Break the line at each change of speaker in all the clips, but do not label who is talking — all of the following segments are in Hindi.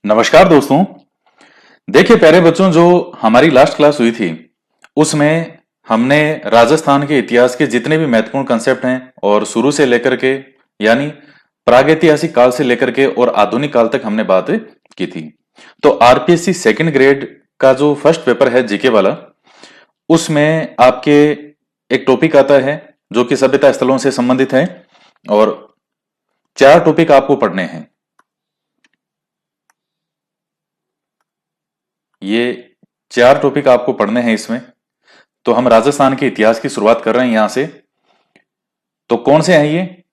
नमस्कार दोस्तों। देखिए प्यारे बच्चों, जो हमारी लास्ट क्लास हुई थी उसमें हमने राजस्थान के इतिहास के जितने भी महत्वपूर्ण कंसेप्ट हैं और शुरू से लेकर के यानी प्रागैतिहासिक काल से लेकर के और आधुनिक काल तक हमने बात की थी। तो आरपीएससी सेकंड ग्रेड का जो फर्स्ट पेपर है जीके वाला, उसमें आपके एक टॉपिक आता है जो कि सभ्यता स्थलों से संबंधित है और 4 टॉपिक आपको पढ़ने हैं। ये 4 टॉपिक आपको पढ़ने हैं इसमें। तो हम राजस्थान के इतिहास की शुरुआत कर रहे हैं यहां से। तो कौन से हैं ये?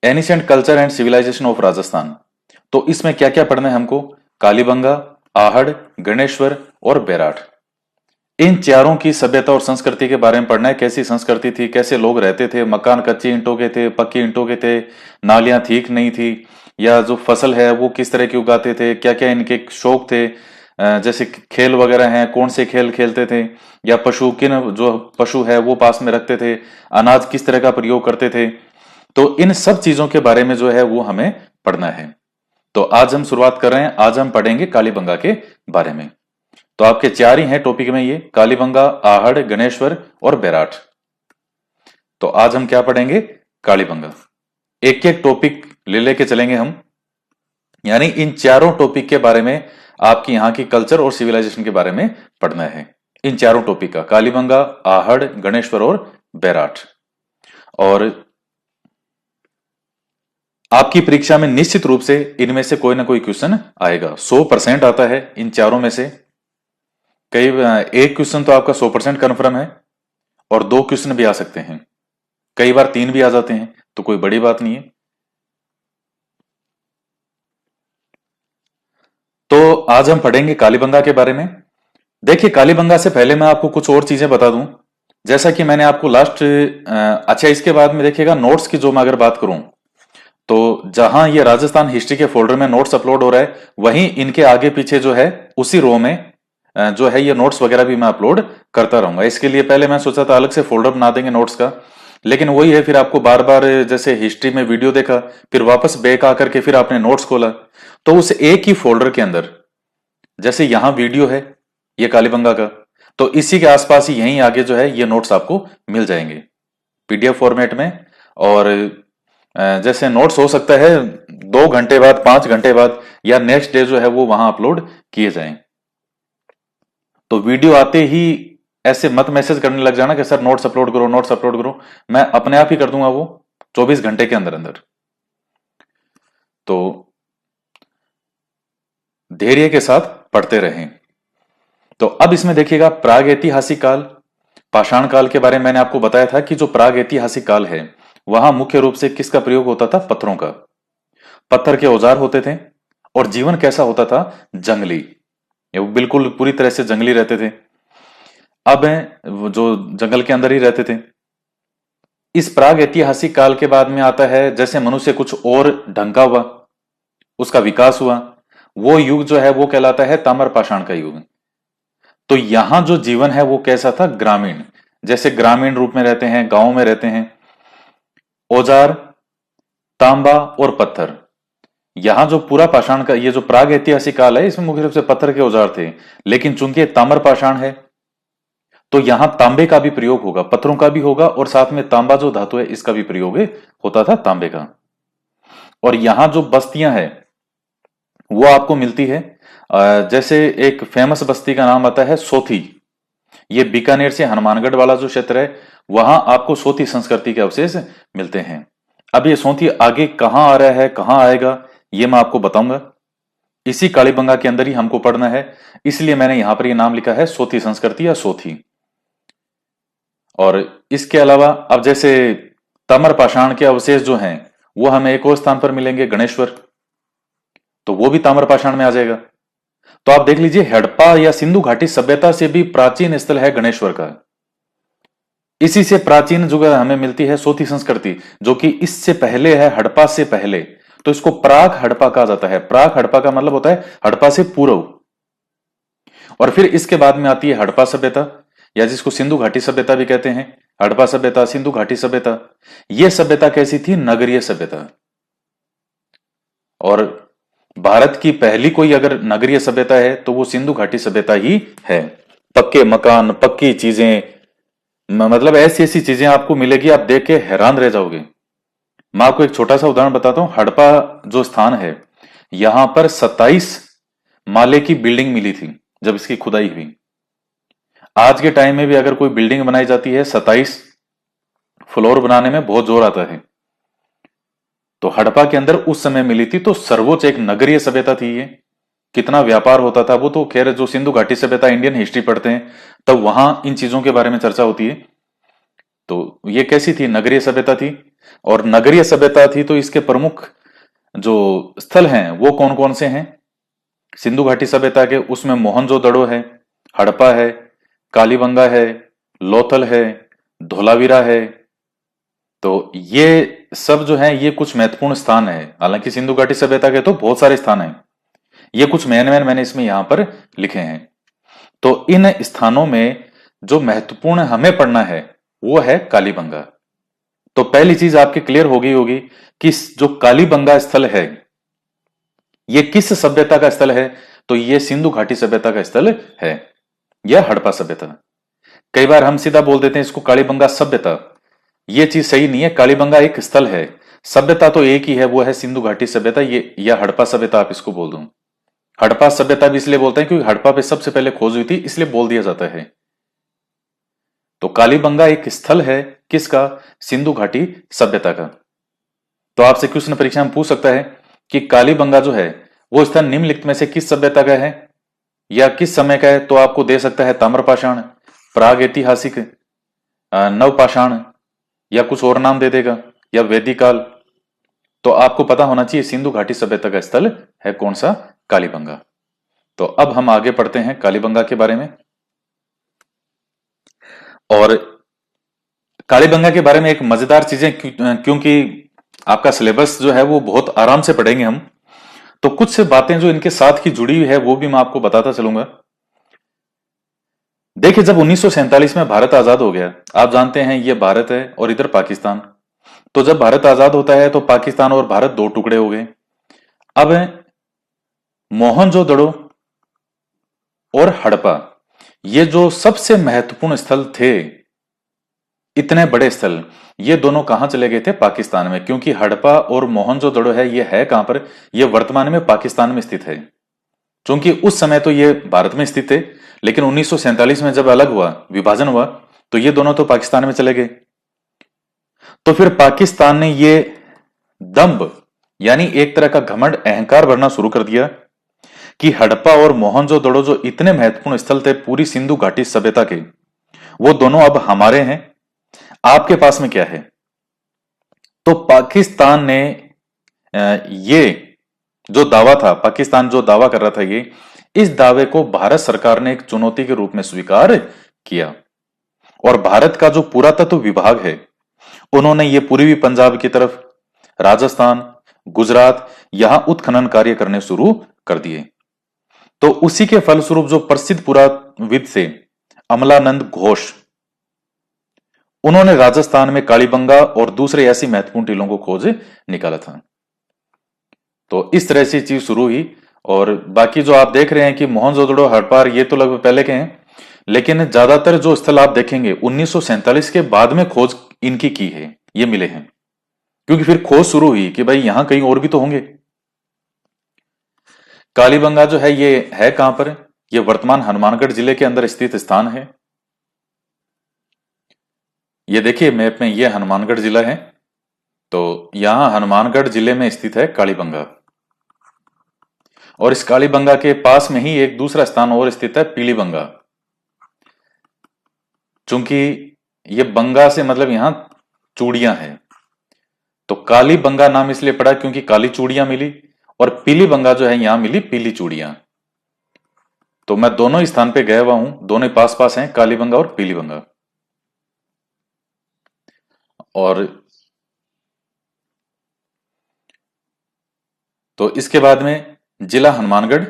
Ancient culture and civilisation of Rajasthan. तो इसमें क्या क्या पढ़ना है हमको? कालीबंगा, आहड़, गणेश्वर और बेराट। इन चारों की सभ्यता और संस्कृति के बारे में पढ़ना है। कैसी संस्कृति थी, कैसे लोग रहते थे, मकान कच्ची ईंटों के थे, पक्की ईंटों के थे, नालियां ठीक नहीं थी, या जो फसल है वो किस तरह की उगाते थे, क्या क्या इनके शौक थे, जैसे खेल वगैरह हैं, कौन से खेल खेलते थे, या पशु किन जो पशु है वो पास में रखते थे, अनाज किस तरह का प्रयोग करते थे। तो इन सब चीजों के बारे में जो है वो हमें पढ़ना है। तो आज हम शुरुआत कर रहे हैं। आज हम पढ़ेंगे कालीबंगा के बारे में। तो आपके 4 ही हैं टॉपिक में, ये कालीबंगा, आहड़, गणेश्वर और बेराट। तो आज हम क्या पढ़ेंगे? कालीबंगा। एक एक टॉपिक ले लेके चलेंगे हम, यानी इन चारों टॉपिक के बारे में आपकी यहां की कल्चर और सिविलाइजेशन के बारे में पढ़ना है। इन चारों टॉपिक का, कालीबंगा, आहड़, गणेश्वर और बैराट। और आपकी परीक्षा में निश्चित रूप से इनमें से कोई ना कोई क्वेश्चन आएगा। 100% आता है इन चारों में से। कई एक क्वेश्चन तो आपका 100% कन्फर्म है और 2 क्वेश्चन भी आ सकते हैं। कई बार 3 भी आ जाते हैं, तो कोई बड़ी बात नहीं है। तो आज हम पढ़ेंगे कालीबंगा के बारे में। देखिए, कालीबंगा से पहले मैं आपको कुछ और चीजें बता दूं। जैसा कि मैंने आपको लास्ट अच्छा, इसके बाद में देखिएगा नोट्स की जो मैं अगर बात करूं, तो जहां ये राजस्थान हिस्ट्री के फोल्डर में नोट्स अपलोड हो रहा है, वहीं इनके आगे पीछे जो है उसी रो में जो है ये नोट्स वगैरह भी मैं अपलोड करता रहूंगा। इसके लिए पहले मैं सोचा था अलग से फोल्डर बना देंगे नोट्स का, लेकिन वही है, फिर आपको बार बार जैसे हिस्ट्री में वीडियो देखा, फिर वापस बैक आकर के फिर आपने नोट्स खोला, तो उस एक ही फोल्डर के अंदर जैसे यहां वीडियो है ये कालीबंगा का, तो इसी के आसपास ही यहीं आगे जो है ये नोट्स आपको मिल जाएंगे पीडीएफ फॉर्मेट में। और जैसे नोट्स हो सकता है 2 घंटे बाद, 5 घंटे बाद, या नेक्स्ट डे जो है वो वहां अपलोड किए जाएं। तो वीडियो आते ही ऐसे मत मैसेज करने लग जाना कि सर नोट्स अपलोड करो, नोट्स अपलोड करो। मैं अपने आप ही कर दूंगा वो 24 घंटे के अंदर अंदर। तो धैर्य के साथ पढ़ते रहें। तो अब इसमें देखिएगा प्राग ऐतिहासिक काल, पाषाण काल के बारे में मैंने आपको बताया था कि जो प्राग ऐतिहासिक काल है वहां मुख्य रूप से किसका प्रयोग होता था? पत्थरों का। पत्थर के औजार होते थे और जीवन कैसा होता था? जंगली। ये वो बिल्कुल पूरी तरह से जंगली रहते थे। अब वो जो जंगल के अंदर ही रहते थे। इस प्राग ऐतिहासिक काल के बाद में आता है जैसे मनुष्य कुछ और ढंग का हुआ, उसका विकास हुआ, वो युग जो है वो कहलाता है ताम्र पाषाण का युग। तो यहां जो जीवन है वो कैसा था? ग्रामीण। जैसे ग्रामीण रूप में रहते हैं, गांव में रहते हैं। औजार तांबा और पत्थर। यहां जो पूरा पाषाण का ये जो प्राग ऐतिहासिक काल है इसमें मुख्य रूप से पत्थर के औजार थे, लेकिन चूंकि ये ताम्र पाषाण है तो यहां तांबे का भी प्रयोग होगा, पत्थरों का भी होगा, और साथ में तांबा जो धातु है इसका भी प्रयोग होता था, तांबे का। और यहां जो बस्तियां हैं वो आपको मिलती है, जैसे एक फेमस बस्ती का नाम आता है सोथी। ये बीकानेर से हनुमानगढ़ वाला जो क्षेत्र है वहां आपको सोथी संस्कृति के अवशेष मिलते हैं। अब ये सोथी आगे कहां आ रहा है, कहां आएगा, ये मैं आपको बताऊंगा। इसी कालीबंगा के अंदर ही हमको पढ़ना है, इसलिए मैंने यहां पर ये नाम लिखा है सोथी संस्कृति या सोथी। और इसके अलावा अब जैसे ताम्र पाषाण के अवशेष जो हैं वो हमें एक और स्थान पर मिलेंगे, गणेश्वर। तो वो भी ताम्र पाषाण में आ जाएगा। तो आप देख लीजिए, हड़प्पा या सिंधु घाटी सभ्यता से भी प्राचीन स्थल है गणेश्वर का। इसी से प्राचीन जो हमें मिलती है सोथी संस्कृति, जो कि इससे पहले है, हड़प्पा से पहले। तो इसको प्राक हड़प्पा कहा जाता है। प्राक हड़प्पा का मतलब होता है हड़प्पा से पूर्व। और फिर इसके बाद में आती है हड़प्पा सभ्यता, या जिसको सिंधु घाटी सभ्यता भी कहते हैं। हड़प्पा सभ्यता, सिंधु घाटी सभ्यता, यह सभ्यता कैसी थी? नगरीय सभ्यता। और भारत की पहली कोई अगर नगरीय सभ्यता है तो वो सिंधु घाटी सभ्यता ही है। पक्के मकान, पक्की चीजें, मतलब ऐसी ऐसी चीजें आपको मिलेगी, आप देख के हैरान रह जाओगे। मैं आपको एक छोटा सा उदाहरण बताता हूं। हड़प्पा जो स्थान है, यहां पर 27 माले की बिल्डिंग मिली थी जब इसकी खुदाई हुई। आज के टाइम में भी अगर कोई बिल्डिंग बनाई जाती है, 27 फ्लोर बनाने में बहुत जोर आता है। तो हड़प्पा के अंदर उस समय मिली थी, तो सर्वोच्च एक नगरीय सभ्यता थी ये। कितना व्यापार होता था वो तो खैर, जो सिंधु घाटी सभ्यता इंडियन हिस्ट्री पढ़ते हैं तब वहां इन चीजों के बारे में चर्चा होती है। तो ये कैसी थी? नगरीय सभ्यता थी। और नगरीय सभ्यता थी तो इसके प्रमुख जो स्थल हैं वो कौन कौन से हैं सिंधु घाटी सभ्यता के? उसमें मोहनजोदड़ो है, हड़प्पा है, कालीबंगा है, लोथल है, धोलावीरा है। तो ये सब जो है ये कुछ महत्वपूर्ण स्थान है। हालांकि सिंधु घाटी सभ्यता के तो बहुत सारे स्थान हैं, ये कुछ मेन मेन मैंने इसमें यहां पर लिखे हैं। तो इन स्थानों में जो महत्वपूर्ण हमें पढ़ना है वो है कालीबंगा। तो पहली चीज आपकी क्लियर हो गई होगी कि जो कालीबंगा स्थल है ये किस सभ्यता का स्थल है? तो ये सिंधु घाटी सभ्यता का स्थल है, यह हड़प्पा सभ्यता। कई बार हम सीधा बोल देते हैं इसको कालीबंगा सभ्यता। ये चीज सही नहीं है। कालीबंगा एक स्थल है, सभ्यता तो एक ही है, वो है सिंधु घाटी सभ्यता, ये या हड़प्पा सभ्यता आप इसको बोल दो। हड़प्पा सभ्यता भी इसलिए बोलते हैं क्योंकि हड़प्पा पे सबसे पहले खोज हुई थी, इसलिए बोल दिया जाता है। तो कालीबंगा एक स्थल है किसका? सिंधु घाटी सभ्यता का। तो आपसे क्वेश्चन परीक्षा में पूछ सकता है कि कालीबंगा जो है वो स्थल निम्नलिखित में से किस सभ्यता का है या किस समय का है? तो आपको दे सकता है ताम्रपाषाण, प्राग ऐतिहासिक, नवपाषाण, या कुछ और नाम दे देगा, या वैदिक काल। तो आपको पता होना चाहिए सिंधु घाटी सभ्यता का स्थल है कौन सा? कालीबंगा। तो अब हम आगे पढ़ते हैं कालीबंगा के बारे में। और कालीबंगा के बारे में एक मजेदार चीजें, क्योंकि आपका सिलेबस जो है वो बहुत आराम से पढ़ेंगे हम, तो कुछ से बातें जो इनके साथ की जुड़ी हुई है वो भी मैं आपको बताता चलूंगा। देखिए, जब 1947 में भारत आजाद हो गया, आप जानते हैं ये भारत है और इधर पाकिस्तान। तो जब भारत आजाद होता है तो पाकिस्तान और भारत दो टुकड़े हो गए। अब मोहनजोदड़ो और हड़प्पा, ये जो सबसे महत्वपूर्ण स्थल थे, इतने बड़े स्थल, ये दोनों कहां चले गए थे? पाकिस्तान में। क्योंकि हड़प्पा और मोहनजोदड़ो है, ये है कहां पर? ये वर्तमान में पाकिस्तान में स्थित है। क्योंकि उस समय तो ये भारत में स्थित थे, लेकिन 1947 में जब अलग हुआ, विभाजन हुआ, तो ये दोनों तो पाकिस्तान में चले गए। तो फिर पाकिस्तान ने ये दंभ, यानी एक तरह का घमंड, अहंकार भरना शुरू कर दिया कि हड़प्पा और मोहनजोदड़ो जो इतने महत्वपूर्ण स्थल थे पूरी सिंधु घाटी सभ्यता के, वो दोनों अब हमारे हैं, आपके पास में क्या है? तो पाकिस्तान ने ये जो दावा था, पाकिस्तान जो दावा कर रहा था, ये इस दावे को भारत सरकार ने एक चुनौती के रूप में स्वीकार किया। और भारत का जो पुरातत्व विभाग है, उन्होंने ये पूर्वी पंजाब की तरफ, राजस्थान, गुजरात, यहां उत्खनन कार्य करने शुरू कर दिए। तो उसी के फलस्वरूप जो प्रसिद्ध पुराविद थे अमलानंद घोष, उन्होंने राजस्थान में कालीबंगा और दूसरे ऐसी महत्वपूर्ण टीलों को खोज निकाला था। तो इस तरह से चीज शुरू हुई। और बाकी जो आप देख रहे हैं कि मोहनजोदड़ो, हड़प्पा, ये तो लगभग पहले के हैं, लेकिन ज्यादातर जो स्थल आप देखेंगे 1947 के बाद में खोज इनकी की है, ये मिले हैं। क्योंकि फिर खोज शुरू हुई कि भाई यहां कहीं और भी तो होंगे। कालीबंगा जो है ये है कहां पर? ये वर्तमान हनुमानगढ़ जिले के अंदर स्थित स्थान है। ये देखिए मैप में, ये हनुमानगढ़ जिला है। तो यहां हनुमानगढ़ जिले में स्थित है कालीबंगा। और इस कालीबंगा के पास में ही एक दूसरा स्थान और स्थित है, पीलीबंगा। चूंकि ये बंगा से मतलब यहां चूड़ियां हैं, तो कालीबंगा नाम इसलिए पड़ा क्योंकि काली चूड़ियां मिली, और पीलीबंगा जो है यहां मिली पीली चूड़ियां। तो मैं दोनों ही स्थान पे गया हुआ हूं, दोनों पास पास हैं, कालीबंगा और पीलीबंगा। और तो इसके बाद में जिला हनुमानगढ़,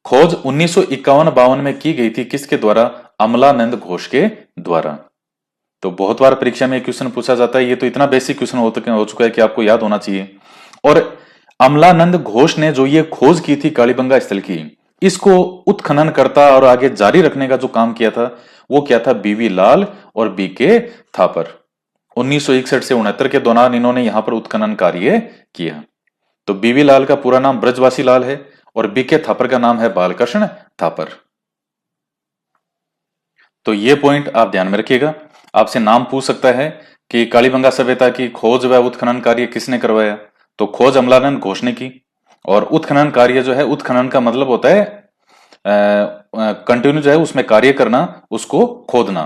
खोज 1951-52 में की गई थी, किसके द्वारा? अमलानंद घोष के द्वारा। तो बहुत बार परीक्षा में क्वेश्चन पूछा जाता है, ये तो इतना बेसिक क्वेश्चन हो चुका है कि आपको याद होना चाहिए। और अमलानंद घोष ने जो ये खोज की थी कालीबंगा स्थल की, इसको उत्खनन करता और आगे जारी रखने का जो काम किया था वो क्या था, बीवी लाल और बीके थापर। 1961 से 69 के दौरान इन्होंने यहां पर उत्खनन कार्य किया। तो बीवी लाल का पूरा नाम ब्रजवासी लाल है और बीके थापर का नाम है बालकृष्ण थापर। तो ये पॉइंट आप ध्यान में रखिएगा। आपसे नाम पूछ सकता है कि कालीबंगा सभ्यता की खोज व उत्खनन कार्य किसने करवाया, तो खोज अमलानंद घोष ने की। और उत्खनन कार्य जो है, उत्खनन का मतलब होता है कंटिन्यू जो है उसमें कार्य करना, उसको खोदना।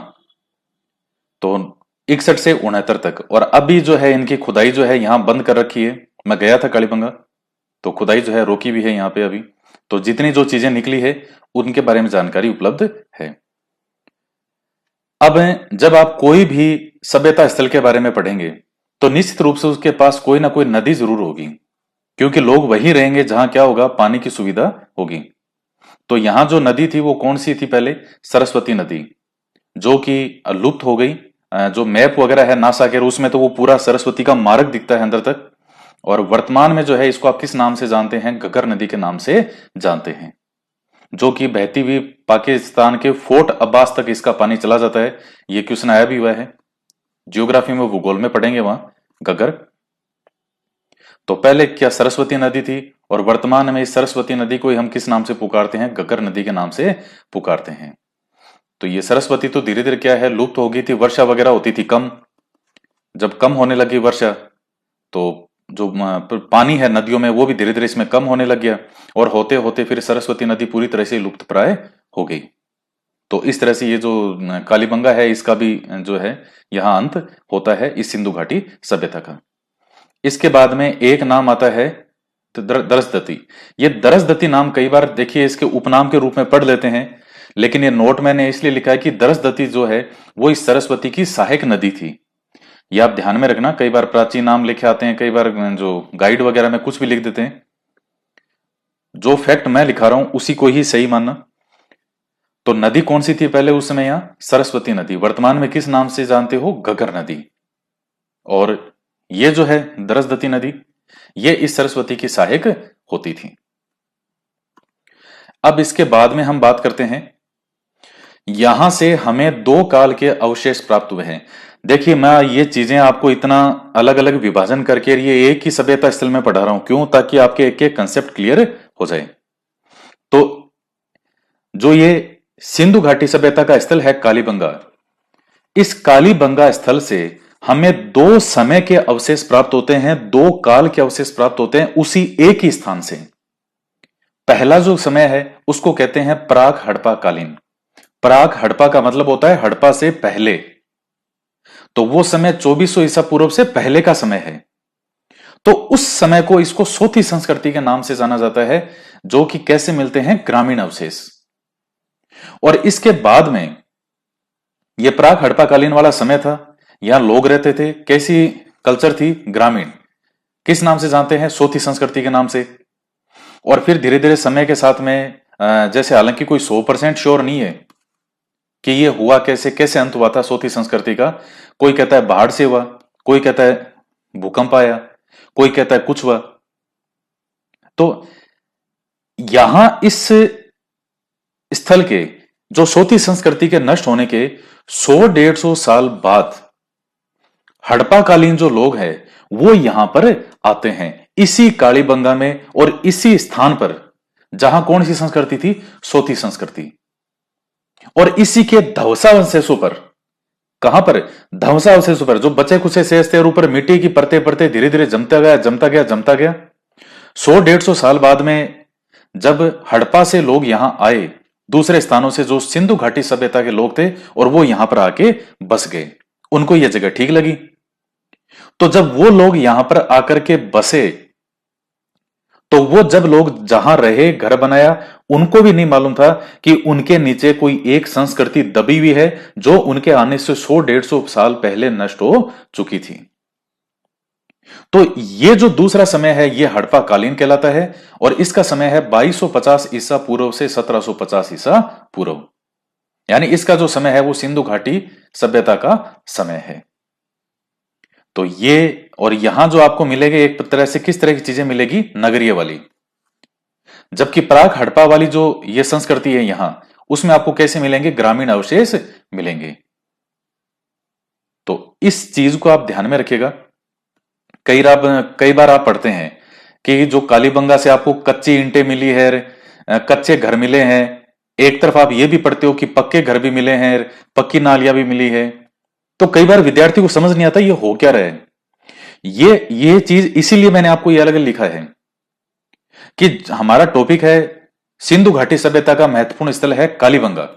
तो 61 से 69 तक। और अभी जो है इनकी खुदाई जो है यहां बंद कर रखी है। मैं गया था कालीबंगा, तो खुदाई जो है रोकी भी है यहां पे अभी। तो जितनी जो चीजें निकली है उनके बारे में जानकारी उपलब्ध है। अब जब आप कोई भी सभ्यता स्थल के बारे में पढ़ेंगे तो निश्चित रूप से उसके पास कोई ना कोई नदी जरूर होगी, क्योंकि लोग वही रहेंगे जहां क्या होगा, पानी की सुविधा होगी। तो यहां जो नदी थी वो कौन सी थी पहले, सरस्वती नदी, जो कि लुप्त हो गई। जो मैप वगैरह है नासा के, उसमें तो वो पूरा सरस्वती का मार्ग दिखता है अंदर तक। और वर्तमान में जो है इसको आप किस नाम से जानते हैं, घग्गर नदी के नाम से जानते हैं, जो कि बहती हुई पाकिस्तान के फोर्ट अब्बास तक इसका पानी चला जाता है। ये क्वेश्चन आया भी हुआ है, जियोग्राफी में भूगोल में पढ़ेंगे वहां घग्गर। तो पहले क्या सरस्वती नदी थी, और वर्तमान में इस सरस्वती नदी को हम किस नाम से पुकारते हैं, घग्गर नदी के नाम से पुकारते हैं। तो ये सरस्वती तो धीरे धीरे क्या है, लुप्त हो गई थी। वर्षा वगैरह होती थी कम, जब कम होने लगी वर्षा तो जो पानी है नदियों में वो भी धीरे धीरे इसमें कम होने लग गया। और होते होते फिर सरस्वती नदी पूरी तरह से लुप्त प्राय हो गई। तो इस तरह से ये जो कालीबंगा है इसका भी जो है यहां अंत होता है, इस सिंधु घाटी सभ्यता का। इसके बाद में एक नाम आता है दरसदती। ये दरसदती नाम कई बार देखिए इसके उपनाम के रूप में पढ़ लेते हैं, लेकिन ये नोट मैंने इसलिए लिखा है कि दरसदती जो है वो इस सरस्वती की सहायक नदी थी। ये आप ध्यान में रखना, कई बार प्राचीन नाम लिखे आते हैं, कई बार जो गाइड वगैरह में कुछ भी लिख देते हैं। जो फैक्ट मैं लिखा रहा हूं उसी को ही सही मानना। तो नदी कौन सी थी पहले उस समय, यहां सरस्वती नदी। वर्तमान में किस नाम से जानते हो, घग्गर नदी। और ये जो है दरसदती नदी, ये इस सरस्वती की सहायक होती थी। अब इसके बाद में हम बात करते हैं, यहां से हमें दो काल के अवशेष प्राप्त हुए हैं। देखिए मैं ये चीजें आपको इतना अलग अलग विभाजन करके ये एक ही सभ्यता स्थल में पढ़ा रहा हूं, क्यों, ताकि आपके एक एक कंसेप्ट क्लियर हो जाए। तो जो ये सिंधु घाटी सभ्यता का स्थल है कालीबंगा, इस कालीबंगा स्थल से हमें दो समय के अवशेष प्राप्त होते हैं, दो काल के अवशेष प्राप्त होते हैं उसी एक ही स्थान से। पहला जो समय है उसको कहते हैं प्राक हड़प्पा कालीन। प्राक हड़प्पा का मतलब होता है हड़प्पा से पहले। तो वो समय 2400 ईसा पूर्व से पहले का समय है। तो उस समय को इसको सोथी संस्कृति के नाम से जाना जाता है, जो कि कैसे मिलते हैं, ग्रामीण अवशेष। और इसके बाद में यह प्राक हड़प्पाकालीन वाला समय था, यहां लोग रहते थे, कैसी कल्चर थी, ग्रामीण। किस नाम से जानते हैं, सोथी संस्कृति के नाम से। और फिर धीरे धीरे समय के साथ में जैसे, हालांकि कोई 100% श्योर नहीं है कि ये हुआ कैसे, कैसे अंत हुआ था सोथी संस्कृति का। कोई कहता है बाढ़ से हुआ, कोई कहता है भूकंप आया, कोई कहता है कुछ हुआ। तो यहां इस स्थल के जो सोथी संस्कृति के नष्ट होने के 100-150 साल बाद हड़प्पाकालीन जो लोग हैं वो यहां पर आते हैं, इसी कालीबंगा में और इसी स्थान पर जहां कौन सी संस्कृति थी, सोथी संस्कृति। और इसी के ध्वंसावशेषों पर, कहां पर, ध्वंसावशेषों पर जो बचे कुछ शेष थे और ऊपर मिट्टी की परतें परतें धीरे धीरे जमता गया, जमता गया, जमता गया। 100-150 साल बाद में जब हड़प्पा से लोग यहां आए, दूसरे स्थानों से जो सिंधु घाटी सभ्यता के लोग थे, और वो यहां पर आके बस गए, उनको यह जगह ठीक लगी। तो जब वो लोग यहां पर आकर के बसे, तो वो जब लोग जहां रहे, घर बनाया, उनको भी नहीं मालूम था कि उनके नीचे कोई एक संस्कृति दबी हुई है जो उनके आने से 100-150 साल पहले नष्ट हो चुकी थी। तो ये जो दूसरा समय है ये हड़प्पा कालीन कहलाता है, और इसका समय है 2250 ईसा पूर्व से 1750 ईसा पूर्व। यानी इसका जो समय है वो सिंधु घाटी सभ्यता का समय है। तो ये और यहां जो आपको मिलेगी एक तरह से किस तरह की चीजें मिलेगी, नगरीय वाली। जबकि प्राक हड़प्पा वाली जो ये संस्कृति है यहां, उसमें आपको कैसे मिलेंगे, ग्रामीण अवशेष मिलेंगे। तो इस चीज को आप ध्यान में रखिएगा। कई बार आप पढ़ते हैं कि जो कालीबंगा से आपको कच्ची ईंटें मिली है, कच्चे घर मिले हैं। एक तरफ आप ये भी पढ़ते हो कि पक्के घर भी मिले हैं, पक्की नालियां भी मिली है। तो कई बार विद्यार्थी को समझ नहीं आता ये हो क्या रहा है। ये चीज इसीलिए मैंने आपको ये अलग अलग लिखा है कि हमारा टॉपिक है सिंधु घाटी सभ्यता का महत्वपूर्ण स्थल है कालीबंगा।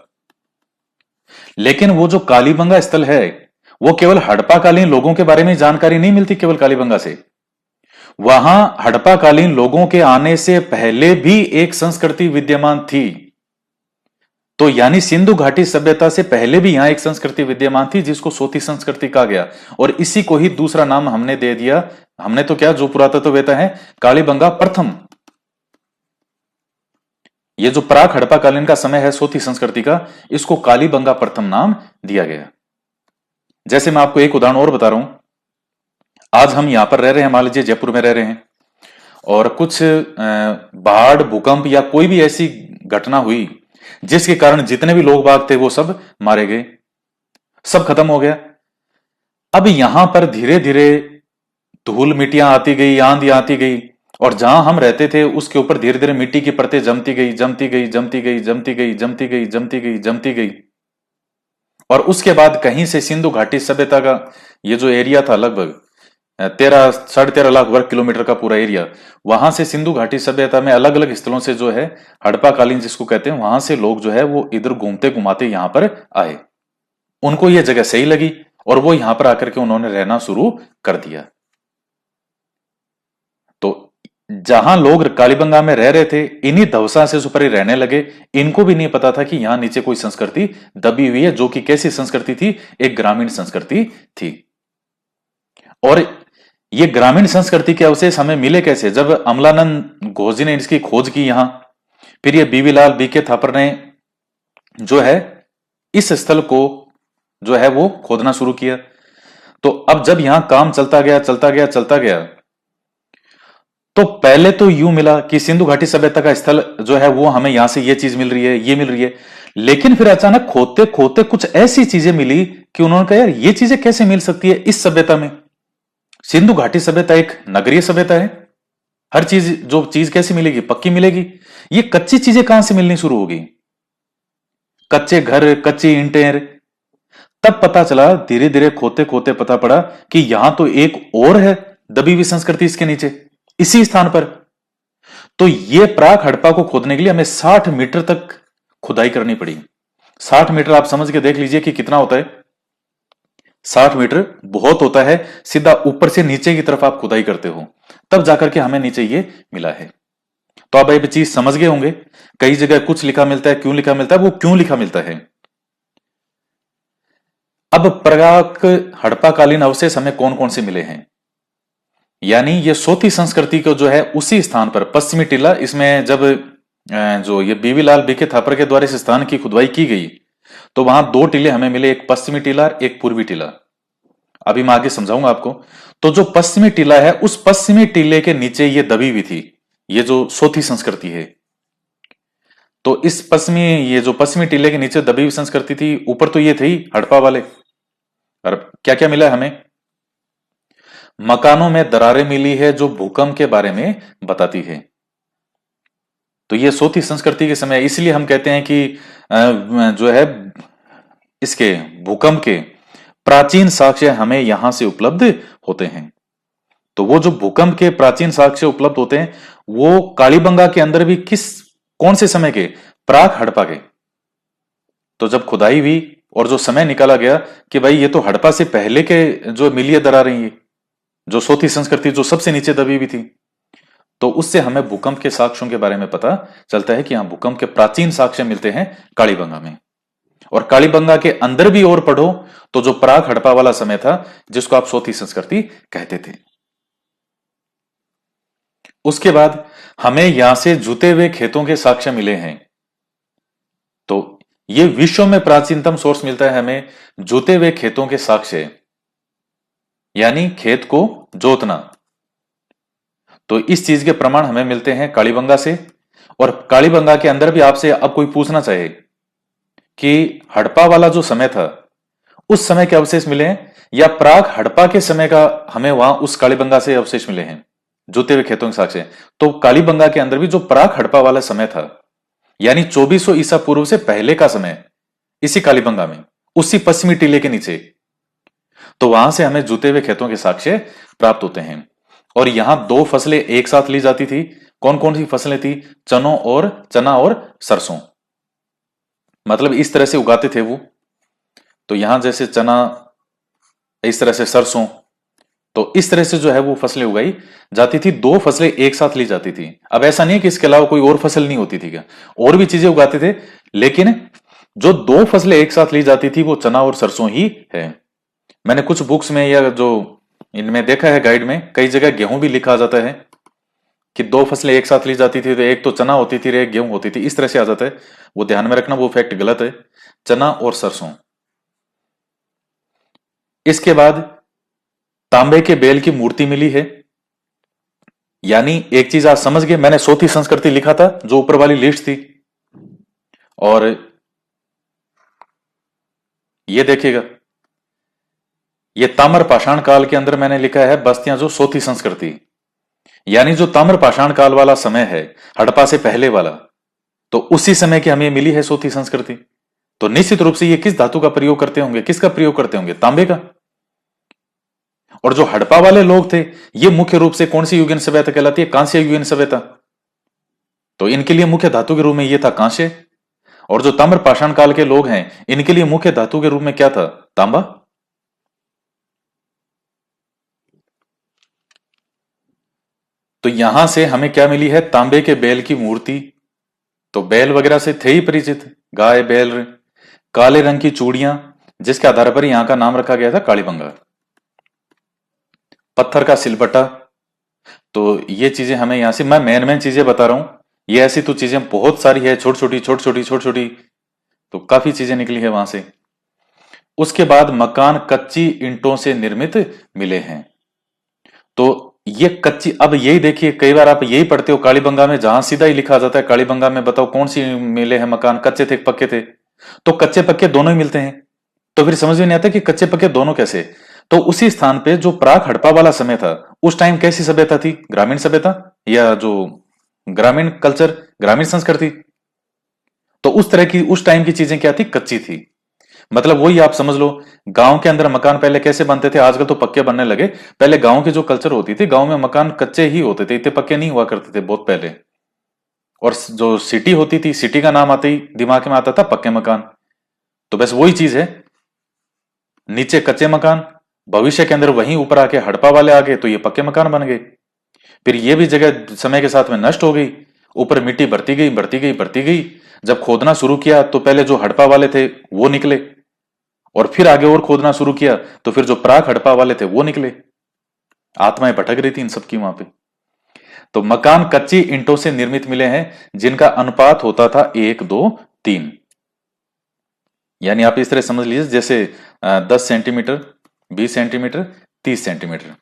लेकिन वो जो कालीबंगा स्थल है, वो केवल हड़प्पाकालीन लोगों के बारे में जानकारी नहीं मिलती केवल कालीबंगा से। वहां हड़प्पाकालीन लोगों के आने से पहले भी एक संस्कृति विद्यमान थी। तो यानी सिंधु घाटी सभ्यता से पहले भी यहां एक संस्कृति विद्यमान थी जिसको सोती संस्कृति कहा गया, और इसी को ही दूसरा नाम हमने दे दिया। हमने तो क्या, जो पुरातत्ववेत्ता है, कालीबंगा प्रथम। ये जो प्राक हड़प्पा कालीन का समय है सोती संस्कृति का, इसको कालीबंगा प्रथम नाम दिया गया। जैसे मैं आपको एक उदाहरण और बता रहा हूं। आज हम यहां पर रह रहे हैं, मान लीजिए जयपुर में रह रहे हैं, और कुछ बाढ़, भूकंप या कोई भी ऐसी घटना हुई जिसके कारण जितने भी लोग बाग थे वो सब मारे गए, सब खत्म हो गया। अब यहां पर धीरे धीरे धूल मिट्टियां आती गई, आंधी आती गई, और जहां हम रहते थे उसके ऊपर धीरे धीरे मिट्टी की परतें जमती गई, जमती गई, जमती गई, जमती गई, जमती गई, जमती गई, जमती गई। और उसके बाद कहीं से सिंधु घाटी सभ्यता का ये जो एरिया था, लगभग 13-13.5 लाख वर्ग किलोमीटर का पूरा एरिया, वहां से सिंधु घाटी सभ्यता में अलग अलग स्थलों से जो है हड़प्पा कालीन जिसको कहते हैं, वहां से लोग जो है वो इधर घूमते घुमाते यहां पर आए। उनको ये जगह सही लगी और वो यहां पर आकर के उन्होंने रहना शुरू कर दिया। तो जहां लोग कालीबंगा में रह रहे थे, इन्हीं धवसा से ऊपर ही रहने लगे। इनको भी नहीं पता था कि यहां नीचे कोई संस्कृति दबी हुई है, जो कि कैसी संस्कृति थी, एक ग्रामीण संस्कृति थी। और ये ग्रामीण संस्कृति के अवशेष हमें मिले कैसे, जब अमलानंद घोष जी ने इसकी खोज की यहां, फिर ये बीवीलाल बीके थापर ने जो है इस स्थल को जो है वो खोदना शुरू किया। तो अब जब यहां काम चलता गया, चलता गया, चलता गया, तो पहले तो यूं मिला कि सिंधु घाटी सभ्यता का स्थल जो है वो हमें यहां से ये चीज मिल रही है, ये मिल रही है। लेकिन फिर अचानक खोदते खोदते कुछ ऐसी चीजें मिली कि उन्होंने कहा यार ये चीजें कैसे मिल सकती है इस सभ्यता में। सिंधु घाटी सभ्यता एक नगरीय सभ्यता है, हर चीज, जो चीज कैसी मिलेगी, पक्की मिलेगी। ये कच्ची चीजें कहां से मिलनी शुरू होगी, कच्चे घर, कच्ची ईंटें। तब पता चला, धीरे धीरे खोते खोते पता पड़ा कि यहां तो एक और है दबी हुई संस्कृति इसके नीचे, इसी स्थान पर। तो ये प्राक हड़प्पा को खोदने के लिए हमें 60 मीटर तक खुदाई करनी पड़ी। 60 मीटर आप समझ के देख लीजिए कि कितना होता है। 60 मीटर बहुत होता है। सीधा ऊपर से नीचे की तरफ आप खुदाई करते हो, तब जाकर के हमें नीचे ये मिला है। तो आप ये चीज समझ गए होंगे। कई जगह कुछ लिखा मिलता है, क्यों लिखा मिलता है, वो क्यों लिखा मिलता है। अब प्राक हड़प्पा कालीन अवशेष हमें कौन कौन से मिले हैं, यानी ये सोती संस्कृति को जो है उसी स्थान पर पश्चिमी टीला, इसमें जब जो ये बीवीलाल बीके थापर के द्वारा इस स्थान की खुदवाई की गई, तो वहां 2 टीले हमें मिले, एक पश्चिमी टीला और एक पूर्वी टीला। अभी मैं आगे समझाऊंगा आपको। तो जो पश्चिमी टीला है, उस पश्चिमी टीले के नीचे ये दबी हुई थी, ये जो सोती संस्कृति है। तो इस ये जो पश्चिमी टीले के नीचे दबी हुई संस्कृति थी, ऊपर तो ये थी हड़प्पा वाले। और क्या क्या मिला हमें, मकानों में दरारें मिली है जो भूकंप के बारे में बताती है। तो ये सोती संस्कृति के समय, इसलिए हम कहते हैं कि जो है इसके भूकंप के प्राचीन साक्ष्य हमें यहां से उपलब्ध होते हैं। तो वो जो भूकंप के प्राचीन साक्ष्य उपलब्ध होते हैं, वो कालीबंगा के अंदर भी कौन से समय के, प्राक हड़प्पा के। तो जब खुदाई हुई और जो समय निकाला गया कि भाई ये तो हड़प्पा से पहले के जो मिलिए दरारें, ये जो सोती संस्कृति जो सबसे नीचे दबी हुई थी, तो उससे हमें भूकंप के साक्ष्यों के बारे में पता चलता है कि यहां भूकंप के प्राचीन साक्ष्य मिलते हैं कालीबंगा में। और कालीबंगा के अंदर भी और पढ़ो तो जो प्राक हड़प्पा वाला समय था, जिसको आप सोती संस्कृति कहते थे। उसके बाद हमें यहां से जुते हुए खेतों के साक्ष्य मिले हैं। तो ये विश्व में प्राचीनतम सोर्स मिलता है हमें जुते हुए खेतों के साक्ष्य। यानी खेत को जोतना। तो इस चीज के प्रमाण हमें मिलते हैं कालीबंगा से। और कालीबंगा के अंदर भी आपसे अब कोई पूछना चाहे कि हड़प्पा वाला जो समय था उस समय के अवशेष मिले हैं या प्राग हड़प्पा के समय का हमें वहां उस कालीबंगा से अवशेष मिले हैं जुते हुए खेतों के साक्ष्य। तो कालीबंगा के अंदर भी जो प्राग हड़प्पा वाला समय था यानी 2400 ईसा पूर्व से पहले का समय, इसी कालीबंगा में उसी पश्चिमी टीले के नीचे, तो वहां से हमें जुते हुए खेतों के साक्ष्य प्राप्त होते हैं। और यहां दो फसलें एक साथ ली जाती थी। कौन कौन सी फसलें थी? चना और सरसों, मतलब इस तरह से उगाते थे वो। तो यहां जैसे चना, इस तरह से सरसों, तो इस तरह से जो है वो फसलें उगाई जाती थी। दो फसलें एक साथ ली जाती थी। अब ऐसा नहीं कि इसके अलावा कोई और फसल नहीं होती थी क्या, और भी चीजें उगाते थे, लेकिन जो दो फसलें एक साथ ली जाती थी वो चना और सरसों ही है। मैंने कुछ बुक्स में या जो इनमें देखा है गाइड में, कई जगह गेहूं भी लिखा जाता है कि दो फसलें एक साथ ली जाती थी, तो एक तो चना होती थी, एक गेहूं होती थी, इस तरह से आ जाता है। वो ध्यान में रखना, वो फैक्ट गलत है। चना और सरसों। इसके बाद तांबे के बेल की मूर्ति मिली है। यानी एक चीज आज समझ गए, मैंने सोथी संस्कृति लिखा था जो ऊपर वाली लिस्ट थी, और ये देखिएगा, ये ताम्र पाषाण काल के अंदर मैंने लिखा है बस्तियां जो सोथी संस्कृति, यानी जो ताम्र पाषाण काल वाला समय है, हड़प्पा से पहले वाला, तो उसी समय की हमें मिली है सोथी संस्कृति। तो निश्चित रूप से ये किस धातु का प्रयोग करते होंगे, किसका प्रयोग करते होंगे? तांबे का। और जो हड़प्पा वाले लोग थे, ये मुख्य रूप से कौन सी युगीन सभ्यता कहलाती है? कांस्य युगीन सभ्यता। तो इनके लिए मुख्य धातु के रूप में ये था कांस्य। और जो ताम्र पाषाण काल के लोग हैं, इनके लिए मुख्य धातु के रूप में क्या था? तांबा। तो यहां से हमें क्या मिली है? तांबे के बैल की मूर्ति। तो बैल वगैरह से थे ही परिचित, गाय बैल। काले रंग की चूड़ियां, जिसके आधार पर यहां का नाम रखा गया था कालीबंगा। पत्थर का सिलबट्टा। तो ये चीजें हमें यहां से, मैं मेन मेन चीजें बता रहा हूं, ये ऐसी तो चीजें बहुत सारी है, छोटी छोटी छोटी छोटी छोटी छोटी, तो काफी चीजें निकली है वहां से। उसके बाद मकान कच्ची ईंटों से निर्मित मिले हैं। तो ये कच्ची, अब यही देखिए, कई बार आप यही पढ़ते हो कालीबंगा में, जहां सीधा ही लिखा जाता है कालीबंगा में बताओ कौन सी मिले हैं मकान, कच्चे थे पक्के थे? तो कच्चे पक्के दोनों ही मिलते हैं। तो फिर समझ में नहीं आता कि कच्चे पक्के दोनों कैसे। तो उसी स्थान पे जो प्राक हड़प्पा वाला समय था, उस टाइम कैसी सभ्यता थी? ग्रामीण सभ्यता, या जो ग्रामीण कल्चर, ग्रामीण संस्कृति। तो उस तरह की उस टाइम की चीजें क्या थी? कच्ची थी। मतलब वही आप समझ लो, गांव के अंदर मकान पहले कैसे बनते थे, आजकल तो पक्के बनने लगे। पहले गांव की जो कल्चर होती थी, गांव में मकान कच्चे ही होते थे, इतने पक्के नहीं हुआ करते थे बहुत पहले। और जो सिटी होती थी, सिटी का नाम आते ही दिमाग में आता था पक्के मकान। तो बस वही चीज है, नीचे कच्चे मकान, भविष्य के अंदर वहीं ऊपर आके हड़प्पा वाले आ गए तो ये पक्के मकान बन गए। फिर ये भी जगह समय के साथ में नष्ट हो गई, ऊपर मिट्टी बढ़ती गई बढ़ती गई बढ़ती गई। जब खोदना शुरू किया तो पहले जो हड़प्पा वाले थे वो निकले, और फिर आगे और खोदना शुरू किया तो फिर जो प्राक हड़प्पा वाले थे वो निकले। आत्माएं भटक रही थी इन सबकी वहां पे। तो मकान कच्ची ईंटों से निर्मित मिले हैं, जिनका अनुपात होता था 1 2 3। यानी आप इस तरह समझ लीजिए, जैसे 10 सेंटीमीटर, 20 सेंटीमीटर, 30 सेंटीमीटर,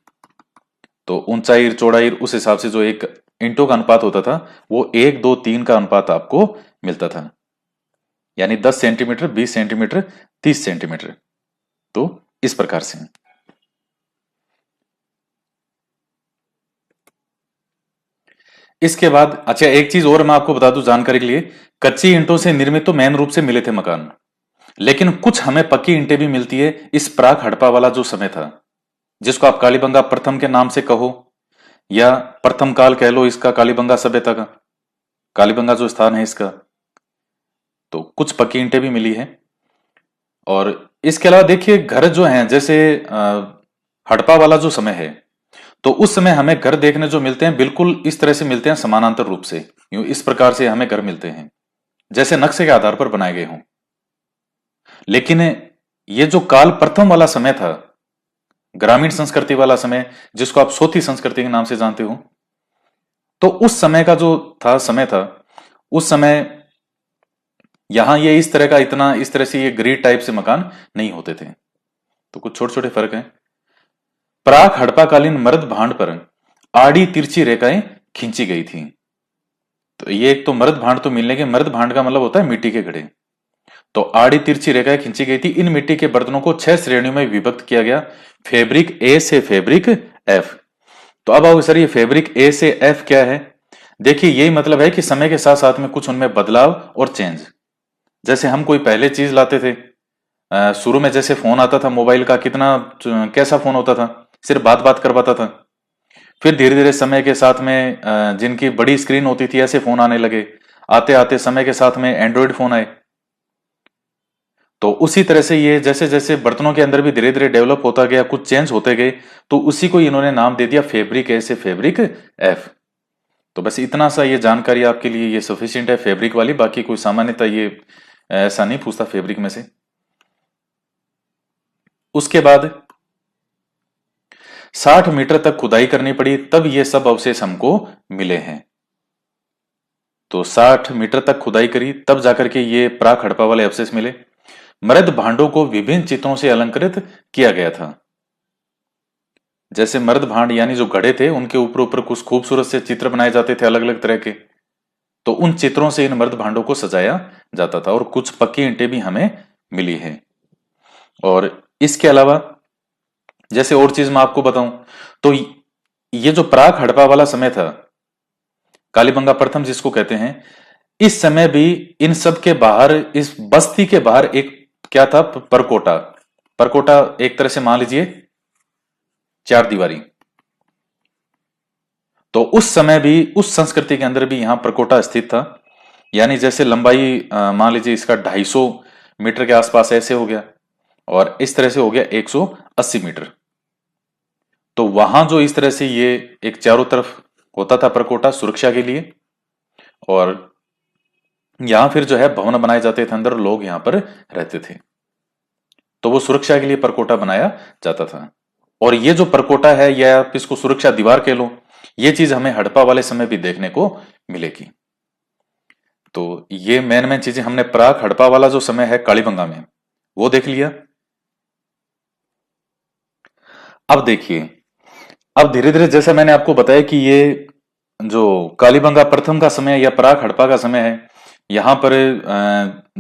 तो ऊंचाई चौड़ाई उस हिसाब से जो एक ईंटों का अनुपात होता था, वो 1 2 3 का अनुपात आपको मिलता था। यानी 10 सेंटीमीटर, 20 सेंटीमीटर, 30 सेंटीमीटर। तो इस प्रकार से। इसके बाद अच्छा, एक चीज और मैं आपको बता दूं जानकारी के लिए, कच्ची ईंटों से निर्मित तो मेन रूप से मिले थे मकान, लेकिन कुछ हमें पक्की ईंटें भी मिलती है इस प्राक हड़प्पा वाला जो समय था, जिसको आप कालीबंगा प्रथम के नाम से कहो या प्रथम काल कह लो इसका, कालीबंगा सभ्यता का, कालीबंगा जो स्थान है इसका। तो कुछ पक्की ईंटें भी मिली है। और इसके अलावा देखिए, घर जो हैं, जैसे हड़प्पा वाला जो समय है, तो उस समय हमें घर देखने जो मिलते हैं बिल्कुल इस तरह से मिलते हैं, समानांतर रूप से, यूं इस प्रकार से हमें घर मिलते हैं जैसे नक्शे के आधार पर बनाए गए हों। लेकिन ये जो काल प्रथम वाला समय था, ग्रामीण संस्कृति वाला समय, जिसको आप सोथी संस्कृति के नाम से जानते हो, तो उस समय का जो था समय था, उस समय यहां ये इस तरह का, इतना इस तरह से ये ग्रिड टाइप से मकान नहीं होते थे। तो कुछ छोटे छोटे फर्क हैं। प्राक हड़प्पाकालीन मृद भांड पर आड़ी तिरछी रेखाएं खींची गई थी। तो ये एक तो मृद भांड तो मिलने के, मृद भांड का मतलब होता है मिट्टी के घड़े। तो आड़ी तिरछी रेखाएं खींची गई थी। इन मिट्टी के बर्तनों को 6 श्रेणियों में विभक्त किया गया, फैब्रिक ए से फैब्रिक एफ। तो अब आओ सर, ये फैब्रिक ए से एफ क्या है? देखिए, यही मतलब है कि समय के साथ साथ में कुछ उनमें बदलाव और चेंज। जैसे हम कोई पहले चीज लाते थे, शुरू में जैसे फोन आता था मोबाइल का, कितना कैसा फोन होता था, सिर्फ बात बात कर पाता था। फिर धीरे धीरे समय के साथ में जिनकी बड़ी स्क्रीन होती थी ऐसे फोन आने लगे। आते आते समय के साथ में एंड्रॉयड फोन आए। तो उसी तरह से ये जैसे जैसे बर्तनों के अंदर भी धीरे धीरे डेवलप होता गया, कुछ चेंज होते गए, तो उसी को इन्होंने नाम दे दिया फैब्रिक ए से फैब्रिक एफ। तो बस इतना सा ये जानकारी आपके लिए ये सफिशिएंट है फैब्रिक वाली। बाकी कोई सामान्यतः ये ऐसा नहीं पूछता फैब्रिक में से। उसके बाद 60 मीटर तक खुदाई करनी पड़ी, तब ये सब अवशेष हमको मिले हैं। तो 60 मीटर तक खुदाई करी तब जाकर के ये प्राक हड़प्पा वाले अवशेष मिले। मृद भांडों को विभिन्न चित्रों से अलंकृत किया गया था। जैसे मृद भांड यानी जो घड़े थे, उनके ऊपर ऊपर कुछ खूबसूरत से चित्र बनाए जाते थे अलग अलग तरह के। तो उन चित्रों से इन मृद भांडों को सजाया जाता था। और कुछ पक्की ईंटें भी हमें मिली है। और इसके अलावा जैसे और चीज मैं आपको बताऊं, तो ये जो प्राक हड़प्पा वाला समय था, कालीबंगा प्रथम जिसको कहते हैं, इस समय भी इन सब के बाहर, इस बस्ती के बाहर एक क्या था, परकोटा। परकोटा एक तरह से मान लीजिए चार दीवारी। तो उस समय भी, उस संस्कृति के अंदर भी यहां परकोटा स्थित था। यानी जैसे लंबाई मान लीजिए इसका 250 मीटर के आसपास ऐसे हो गया, और इस तरह से हो गया 180 मीटर। तो वहां जो इस तरह से ये एक चारों तरफ होता था परकोटा सुरक्षा के लिए, और यहां फिर जो है भवन बनाए जाते थे, अंदर लोग यहां पर रहते थे। तो वो सुरक्षा के लिए परकोटा बनाया जाता था। और ये जो परकोटा है, या आप इसको सुरक्षा दीवार कह लो, ये चीज हमें हड़प्पा वाले समय भी देखने को मिलेगी। तो ये मेन मेन चीजें हमने प्राक हड़प्पा वाला जो समय है कालीबंगा में, वो देख लिया। अब देखिए, अब धीरे धीरे जैसा मैंने आपको बताया कि ये जो कालीबंगा प्रथम का समय या प्राक हड़प्पा का समय है, यहां पर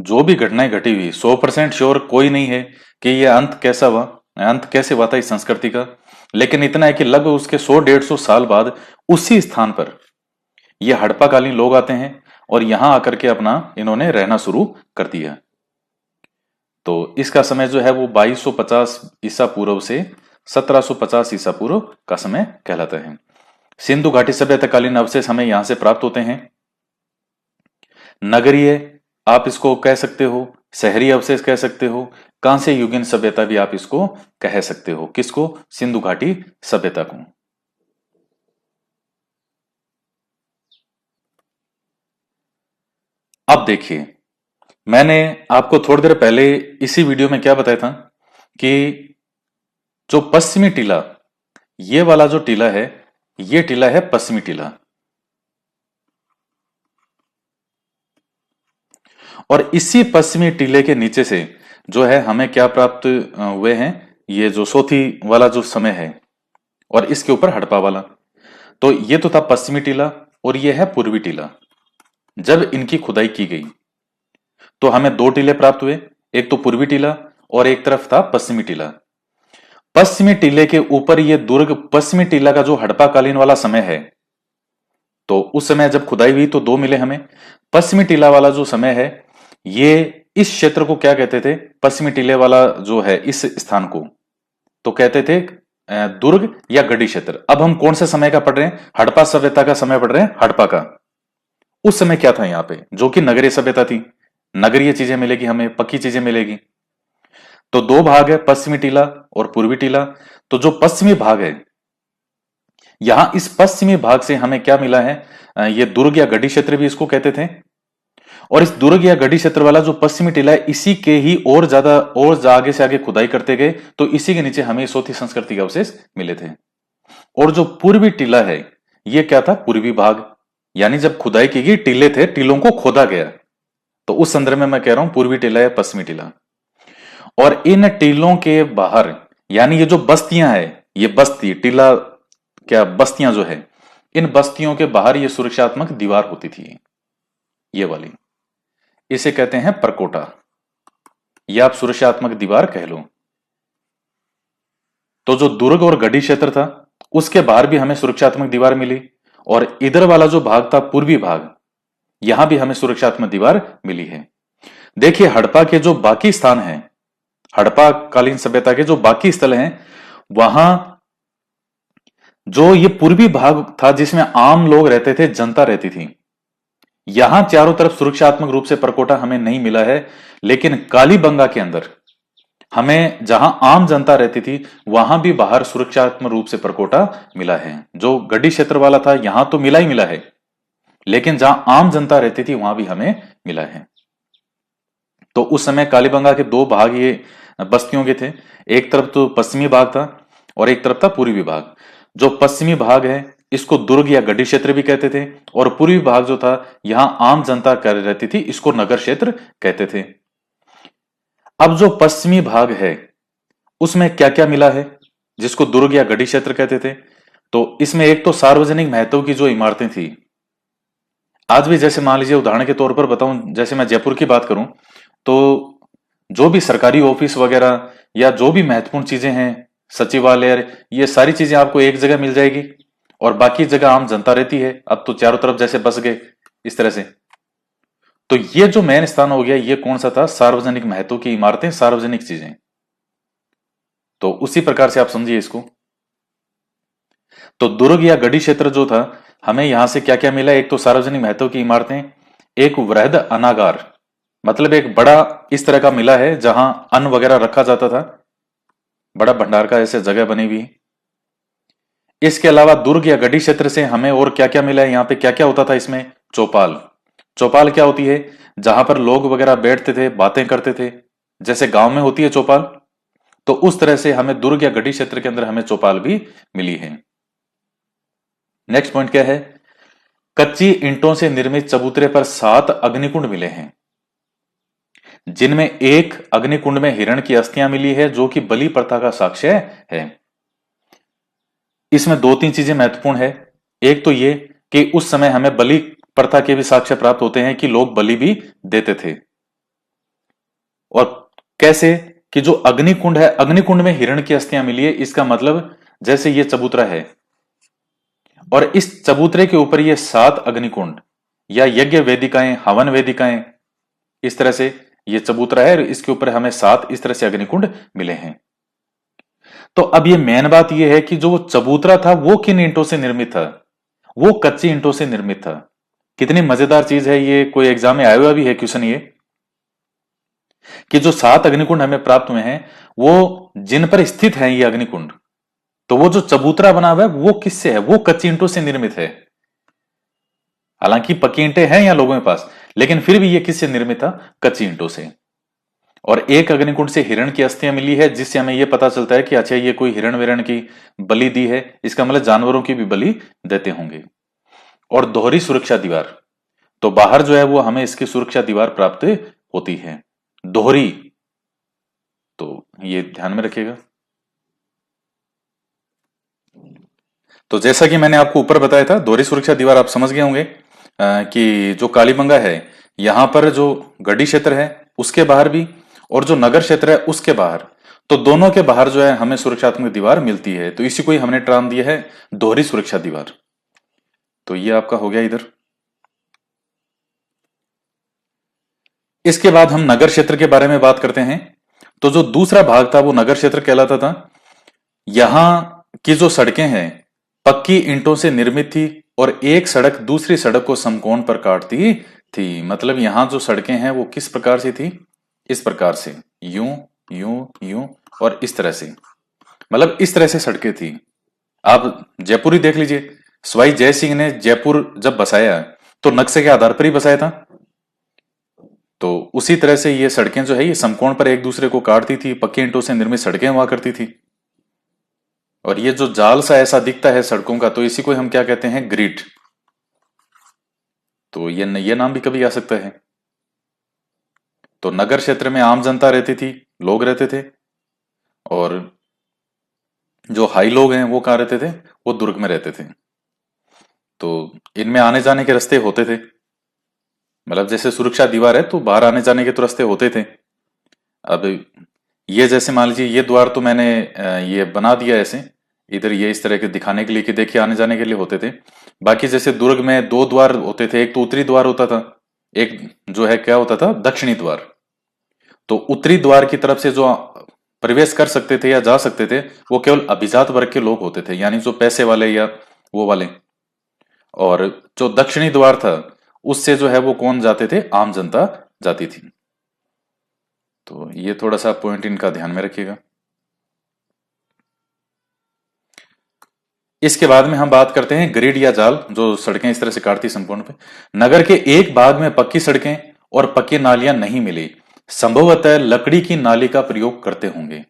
जो भी घटनाएं घटी हुई, 100% श्योर कोई नहीं है कि ये अंत कैसा हुआ, अंत कैसे हुआ था इस संस्कृति का। लेकिन इतना है कि लगभग उसके 100-150 साल बाद उसी स्थान पर ये हड़प्पाकालीन लोग आते हैं, और यहां आकर के अपना इन्होंने रहना शुरू कर दिया। तो इसका समय जो है वो 2250 ईसा पूर्व से 1750 ईसा पूर्व का समय कहलाता है। सिंधु घाटी सभ्यताकालीन अवशेष हमें यहां से प्राप्त होते हैं। नगरीय आप इसको कह सकते हो, शहरी अवशेष कह सकते हो, कांस्य युगीन सभ्यता भी आप इसको कह सकते हो। किसको? सिंधु घाटी सभ्यता को। अब देखिए, मैंने आपको थोड़ी देर पहले इसी वीडियो में क्या बताया था कि जो पश्चिमी टीला, ये वाला जो टीला है, ये टीला है पश्चिमी टीला। और इसी पश्चिमी टीले के नीचे से जो है हमें क्या प्राप्त हुए हैं, ये जो सोथी वाला जो समय है, और इसके ऊपर हड़प्पा वाला। तो ये तो था पश्चिमी टीला, और ये है पूर्वी टीला। जब इनकी खुदाई की गई तो हमें दो टीले प्राप्त हुए, एक तो पूर्वी टीला और एक तरफ था पश्चिमी टीला। पश्चिमी टीले के ऊपर ये दुर्ग, पश्चिमी टीला का जो हड़प्पाकालीन वाला समय है, तो उस समय जब खुदाई हुई तो दो मिले हमें। पश्चिमी टीला वाला जो समय है, ये इस क्षेत्र को क्या कहते थे, पश्चिमी टीले वाला जो है इस स्थान को तो कहते थे दुर्ग या गढ़ी क्षेत्र। अब हम कौन से समय का पढ़ रहे हैं? हड़प्पा सभ्यता का समय पढ़ रहे हैं, हड़प्पा का। उस समय क्या था यहाँ पे, जो कि नगरीय सभ्यता थी, नगरीय चीजें मिलेगी हमें, पक्की चीजें मिलेगी। तो दो भाग है, पश्चिमी टीला और पूर्वी टीला। तो जो पश्चिमी भाग है, यहां इस पश्चिमी भाग से हमें क्या मिला है, ये दुर्ग या गढ़ी क्षेत्र भी इसको कहते थे। और इस दुर्ग या गढ़ी क्षेत्र वाला जो पश्चिमी टीला है, इसी के ही और ज्यादा और आगे से आगे खुदाई करते गए तो इसी के नीचे हमें सोथी संस्कृति के अवशेष मिले थे। और जो पूर्वी टीला है, ये क्या था, पूर्वी भाग। यानी जब खुदाई की गई, टीले थे, टीलों को खोदा गया, तो उस संदर्भ में मैं कह रहा हूं पूर्वी टीला या पश्चिमी टीला। और इन टीलों के बाहर, यानी ये जो बस्तियां हैं, ये बस्ती टीला क्या बस्तियां जो है, इन बस्तियों के बाहर ये सुरक्षात्मक दीवार होती थी, ये वाली, इसे कहते हैं परकोटा, या आप सुरक्षात्मक दीवार कह लो। तो जो दुर्ग और गढ़ी क्षेत्र था, उसके बाहर भी हमें सुरक्षात्मक दीवार मिली, और इधर वाला जो भाग था, पूर्वी भाग, यहां भी हमें सुरक्षात्मक दीवार मिली है। देखिए हड़प्पा के जो बाकी स्थान हैं, हड़प्पा कालीन सभ्यता के जो बाकी स्थल हैं, वहां जो ये पूर्वी भाग था जिसमें आम लोग रहते थे, जनता रहती थी, यहां चारों तरफ सुरक्षात्मक रूप से परकोटा हमें नहीं मिला है। लेकिन कालीबंगा के अंदर हमें जहां आम जनता रहती थी, वहां भी बाहर सुरक्षात्मक रूप से परकोटा मिला है। जो गढ़ी क्षेत्र वाला था, यहां तो मिला ही मिला है, लेकिन जहां आम जनता रहती थी वहां भी हमें मिला है। तो उस समय कालीबंगा के दो भाग ये बस्तियों के थे, एक तरफ तो पश्चिमी भाग था और एक तरफ था पूर्वी भाग। जो पश्चिमी भाग है, इसको दुर्ग या गढ़ी क्षेत्र भी कहते थे, और पूर्वी भाग जो था, यहां आम जनता कर रहती थी, इसको नगर क्षेत्र कहते थे। अब जो पश्चिमी भाग है, उसमें क्या क्या मिला है, जिसको दुर्ग या गढ़ी क्षेत्र कहते थे? तो इसमें एक तो सार्वजनिक महत्व की जो इमारतें थी, आज भी जैसे मान लीजिए उदाहरण के तौर पर बताऊं, जैसे मैं जयपुर की बात करूं, तो जो भी सरकारी ऑफिस वगैरह या जो भी महत्वपूर्ण चीजें हैं, सचिवालय, ये सारी चीजें आपको एक जगह मिल जाएगी, और बाकी जगह आम जनता रहती है। अब तो चारों तरफ जैसे बस गए इस तरह से। तो ये जो मेन स्थान हो गया, ये कौन सा था? सार्वजनिक महत्व की इमारतें, सार्वजनिक चीजें। तो उसी प्रकार से आप समझिए इसको। तो दुर्ग या गढ़ी क्षेत्र जो था, हमें यहां से क्या क्या मिला? एक तो सार्वजनिक महत्व की इमारतें, एक वृहद अनागार, मतलब एक बड़ा इस तरह का मिला है जहां अन्न वगैरह रखा जाता था, बड़ा भंडार का ऐसे जगह बनी हुई। इसके अलावा दुर्ग या गढ़ी क्षेत्र से हमें और क्या क्या मिला है? यहाँ पे क्या क्या होता था इसमें? चौपाल। चौपाल क्या होती है? जहां पर लोग वगैरह बैठते थे, बातें करते थे, जैसे गांव में होती है चौपाल, तो उस तरह से हमें दुर्ग या गढ़ी क्षेत्र के अंदर हमें चौपाल भी मिली है। नेक्स्ट पॉइंट क्या है? कच्ची ईंटों से निर्मित चबूतरे पर 7 अग्निकुंड मिले हैं, जिनमें एक अग्निकुंड में हिरण की अस्थियां मिली है, जो कि बलि प्रथा का साक्ष्य है। इसमें दो तीन चीजें महत्वपूर्ण है। एक तो ये कि उस समय हमें बलि प्रथा के भी साक्ष्य प्राप्त होते हैं कि लोग बलि भी देते थे। और कैसे? कि जो अग्निकुंड है, अग्निकुंड में हिरण की अस्थियां मिली है, इसका मतलब जैसे ये चबूतरा है, और इस चबूतरे के ऊपर ये 7 अग्निकुंड या यज्ञ वेदिकाएं, हवन वेदिकाएं, इस तरह से ये चबूतरा है, इसके ऊपर हमें 7 इस तरह से अग्निकुंड मिले हैं। तो अब ये मेन बात ये है कि जो वो चबूतरा था, वो किन ईंटों से निर्मित था? वो कच्ची ईंटों से निर्मित था। कितनी मजेदार चीज है ये, कोई एग्जाम में आया हुआ भी है क्वेश्चन ये, कि जो 7 अग्निकुंड हमें प्राप्त हुए हैं, वो जिन पर स्थित है ये अग्निकुंड, तो वो जो चबूतरा बना हुआ है वो किससे है? वो कच्ची ईंटों से निर्मित है। हालांकि पक्की ईंटें हैं यहाँ लोगों के पास, लेकिन फिर भी ये किससे निर्मित था? कच्ची ईंटों से। और एक अग्निकुंड से हिरण की अस्थियां मिली है, जिससे हमें यह पता चलता है कि अच्छा ये कोई हिरण विरण की बलि दी है, इसका मतलब जानवरों की भी बलि देते होंगे। और दोहरी सुरक्षा दीवार, तो बाहर जो है वो हमें इसकी सुरक्षा दीवार प्राप्त होती है, दोहरी। तो ये ध्यान में रखिएगा। तो जैसा कि मैंने आपको ऊपर बताया था, दोहरी सुरक्षा दीवार आप समझ गए होंगे, कि जो कालीबंगा है, यहां पर जो गढ़ी क्षेत्र है उसके बाहर भी, और जो नगर क्षेत्र है उसके बाहर, तो दोनों के बाहर जो है हमें सुरक्षात्मक दीवार मिलती है। तो इसी को ही हमने नाम दिया है दोहरी सुरक्षा दीवार। तो ये आपका हो गया इधर। इसके बाद हम नगर क्षेत्र के बारे में बात करते हैं। तो जो दूसरा भाग था वो नगर क्षेत्र कहलाता था। यहां की जो सड़कें हैं, पक्की ईंटों से निर्मित थी, और एक सड़क दूसरी सड़क को समकोण पर काटती थी। मतलब यहां जो सड़कें हैं वो किस प्रकार से थी? इस प्रकार से, यूं यूं यूं और इस तरह से, मतलब इस तरह से सड़कें थी। आप जयपुर ही देख लीजिए, सवाई जय सिंह ने जयपुर जब बसाया तो नक्शे के आधार पर ही बसाया था। तो उसी तरह से ये सड़कें जो है ये समकोण पर एक दूसरे को काटती थी, पक्की ईंटों से निर्मित सड़कें हुआ करती थी। और ये जो जाल सा ऐसा दिखता है सड़कों का, तो इसी को हम क्या कहते हैं? ग्रिड। तो ये नाम भी कभी आ सकता है। तो नगर क्षेत्र में आम जनता रहती थी, लोग रहते थे, और जो हाई लोग हैं वो कहाँ रहते थे? वो दुर्ग में रहते थे। तो इनमें आने जाने के रास्ते होते थे, मतलब जैसे सुरक्षा दीवार है तो बाहर आने जाने के तो रास्ते होते थे। अब ये जैसे मान लीजिए ये द्वार तो मैंने ये बना दिया ऐसे, इधर ये इस तरह के दिखाने के लिए कि देखिए आने जाने के लिए होते थे। बाकी जैसे दुर्ग में दो द्वार होते थे, एक तो उत्तरी द्वार होता था, एक जो है क्या होता था, दक्षिणी द्वार। तो उत्तरी द्वार की तरफ से जो प्रवेश कर सकते थे या जा सकते थे वो केवल अभिजात वर्ग के लोग होते थे, यानी जो पैसे वाले या वो वाले। और जो दक्षिणी द्वार था उससे जो है वो कौन जाते थे? आम जनता जाती थी। तो ये थोड़ा सा पॉइंट इनका ध्यान में रखिएगा। इसके बाद में हम बात करते हैं ग्रिड या जाल, जो सड़कें इस तरह से काटती संपूर्ण पे। नगर के एक भाग में पक्की सड़कें और पक्की नालियां नहीं मिली, संभवतः लकड़ी की नाली का प्रयोग करते होंगे।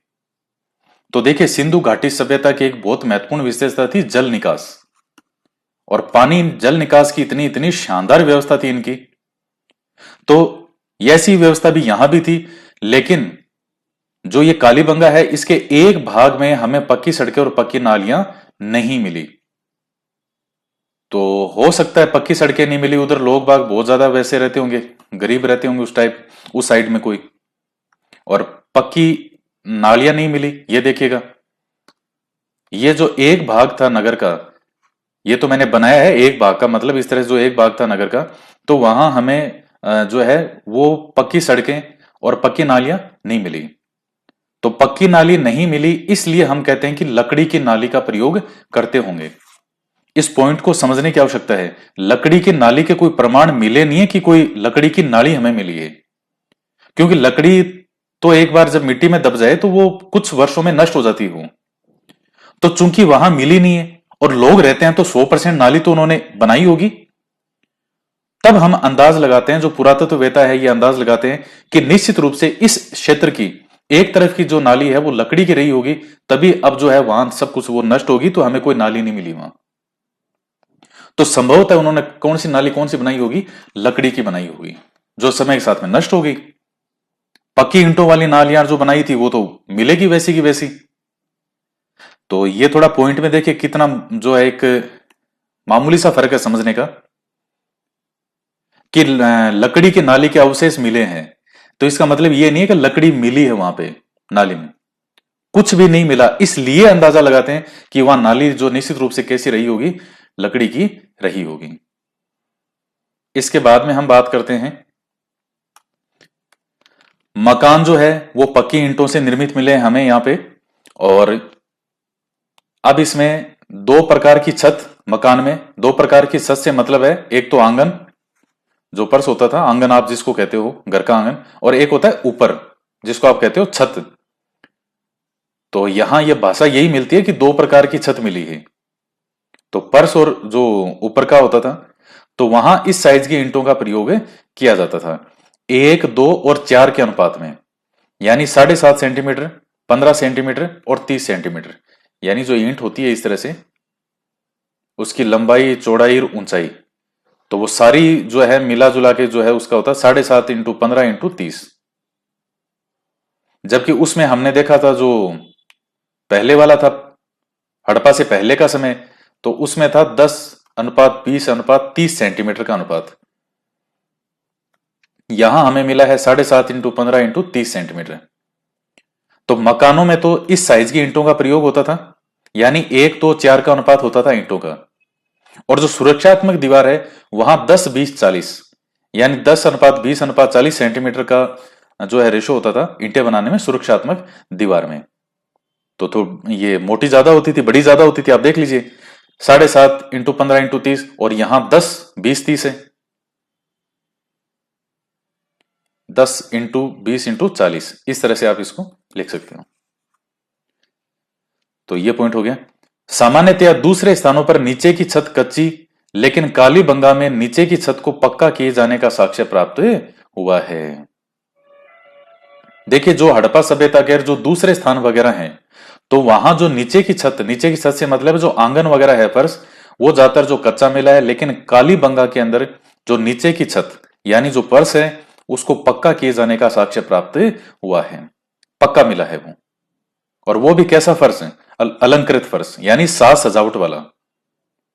तो देखिए सिंधु घाटी सभ्यता की एक बहुत महत्वपूर्ण विशेषता थी जल निकास, और पानी जल निकास की इतनी इतनी शानदार व्यवस्था थी इनकी। तो ऐसी व्यवस्था भी यहां भी थी, लेकिन जो ये कालीबंगा है इसके एक भाग में हमें पक्की सड़कें और पक्की नालियां नहीं मिली। तो हो सकता है पक्की सड़कें नहीं मिली, उधर लोग बाग बहुत ज्यादा वैसे रहते होंगे, गरीब रहते होंगे उस टाइप, उस साइड में कोई। और पक्की नालियां नहीं मिली, ये देखिएगा, ये जो एक भाग था नगर का, ये तो मैंने बनाया है एक भाग का, मतलब इस तरह से जो एक भाग था नगर का, तो वहां हमें जो है वो पक्की सड़कें और पक्की नालियां नहीं मिली। तो पक्की नाली नहीं मिली इसलिए हम कहते हैं कि लकड़ी की नाली का प्रयोग करते होंगे। इस पॉइंट को समझने की आवश्यकता है। लकड़ी की नाली के कोई प्रमाण मिले नहीं है कि कोई लकड़ी की नाली हमें मिली है, क्योंकि लकड़ी तो एक बार जब मिट्टी में दब जाए तो वो कुछ वर्षों में नष्ट हो जाती हो। तो चूंकि वहां मिली नहीं है और लोग रहते हैं तो 100% नाली तो उन्होंने बनाई होगी। तब हम अंदाज लगाते हैं, जो पुरातत्ववेत्ता है ये अंदाज लगाते हैं कि निश्चित रूप से इस क्षेत्र की एक तरफ की जो नाली है वो लकड़ी की रही होगी, तभी अब जो है वहां सब कुछ वो नष्ट होगी तो हमें कोई नाली नहीं मिली वहां। तो संभवतः उन्होंने कौन सी नाली कौन सी बनाई होगी? लकड़ी की बनाई होगी, जो समय के साथ में नष्ट हो गई। पक्की ईंटों वाली नालियां जो बनाई थी वो तो मिलेगी वैसी की वैसी। तो ये थोड़ा पॉइंट में देखिए कितना जो है एक मामूली सा फर्क है समझने का, कि लकड़ी की नाली के अवशेष मिले हैं, तो इसका मतलब ये नहीं है कि लकड़ी मिली है वहां पे नाली में, कुछ भी नहीं मिला। इसलिए अंदाजा लगाते हैं कि वहां नाली जो निश्चित रूप से कैसी रही होगी? लकड़ी की रही होगी। इसके बाद में हम बात करते हैं, मकान जो है वो पक्की ईंटों से निर्मित मिले हैं हमें यहां पे। और अब इसमें दो प्रकार की छत, मकान में दो प्रकार की छत से मतलब है, एक तो आंगन जो फर्श होता था, आंगन आप जिसको कहते हो घर का आंगन, और एक होता है ऊपर जिसको आप कहते हो छत। तो यहां ये भाषा यही मिलती है कि दो प्रकार की छत मिली है। तो फर्श और जो ऊपर का होता था, तो वहां इस साइज की ईंटों का प्रयोग किया जाता था, 1, 2 और 4 के अनुपात में, यानी 7.5 सेंटीमीटर, 15 सेंटीमीटर और 30 सेंटीमीटर। यानी जो ईंट होती है इस तरह से, उसकी लंबाई चौड़ाई और ऊंचाई, तो वो सारी जो है मिला जुला के जो है उसका होता है 7.5 × 15 × 30। जबकि उसमें हमने देखा था जो पहले वाला था, हड़प्पा से पहले का समय, तो उसमें था 10:20:30 सेंटीमीटर का अनुपात। यहां हमें मिला है 7.5 × 15 × 30 सेंटीमीटर। तो मकानों में तो इस साइज की ईंटों का प्रयोग होता था, यानी 1:4 का अनुपात होता था ईंटों का। और जो सुरक्षात्मक दीवार है वहां 10:20:40, यानी 10:20:40 सेंटीमीटर का जो है रेशो होता था ईंटें बनाने में सुरक्षात्मक दीवार में। तो ये मोटी ज्यादा होती थी, बड़ी ज्यादा होती थी, आप देख लीजिए 7.5 × 15 × 30, और यहां 10:20:30 है, 10 × 20 × 40, इस तरह से आप इसको लिख सकते हो। तो ये पॉइंट हो गया। सामान्यतया दूसरे स्थानों पर नीचे की छत कच्ची, लेकिन कालीबंगा में नीचे की छत को पक्का किए जाने का साक्ष्य प्राप्त हुआ है। देखिए जो हड़प्पा सभ्यता के जो दूसरे स्थान वगैरह हैं, तो वहां जो नीचे की छत से मतलब जो आंगन वगैरह है, फर्श, वो ज्यादातर जो कच्चा मिला है, लेकिन कालीबंगा के अंदर जो नीचे की छत यानी जो फर्श है उसको पक्का किए जाने का साक्ष्य प्राप्त हुआ है, पक्का मिला है वो। और वो भी कैसा फर्श है? अलंकृत फर्श यानी साज सजावट वाला,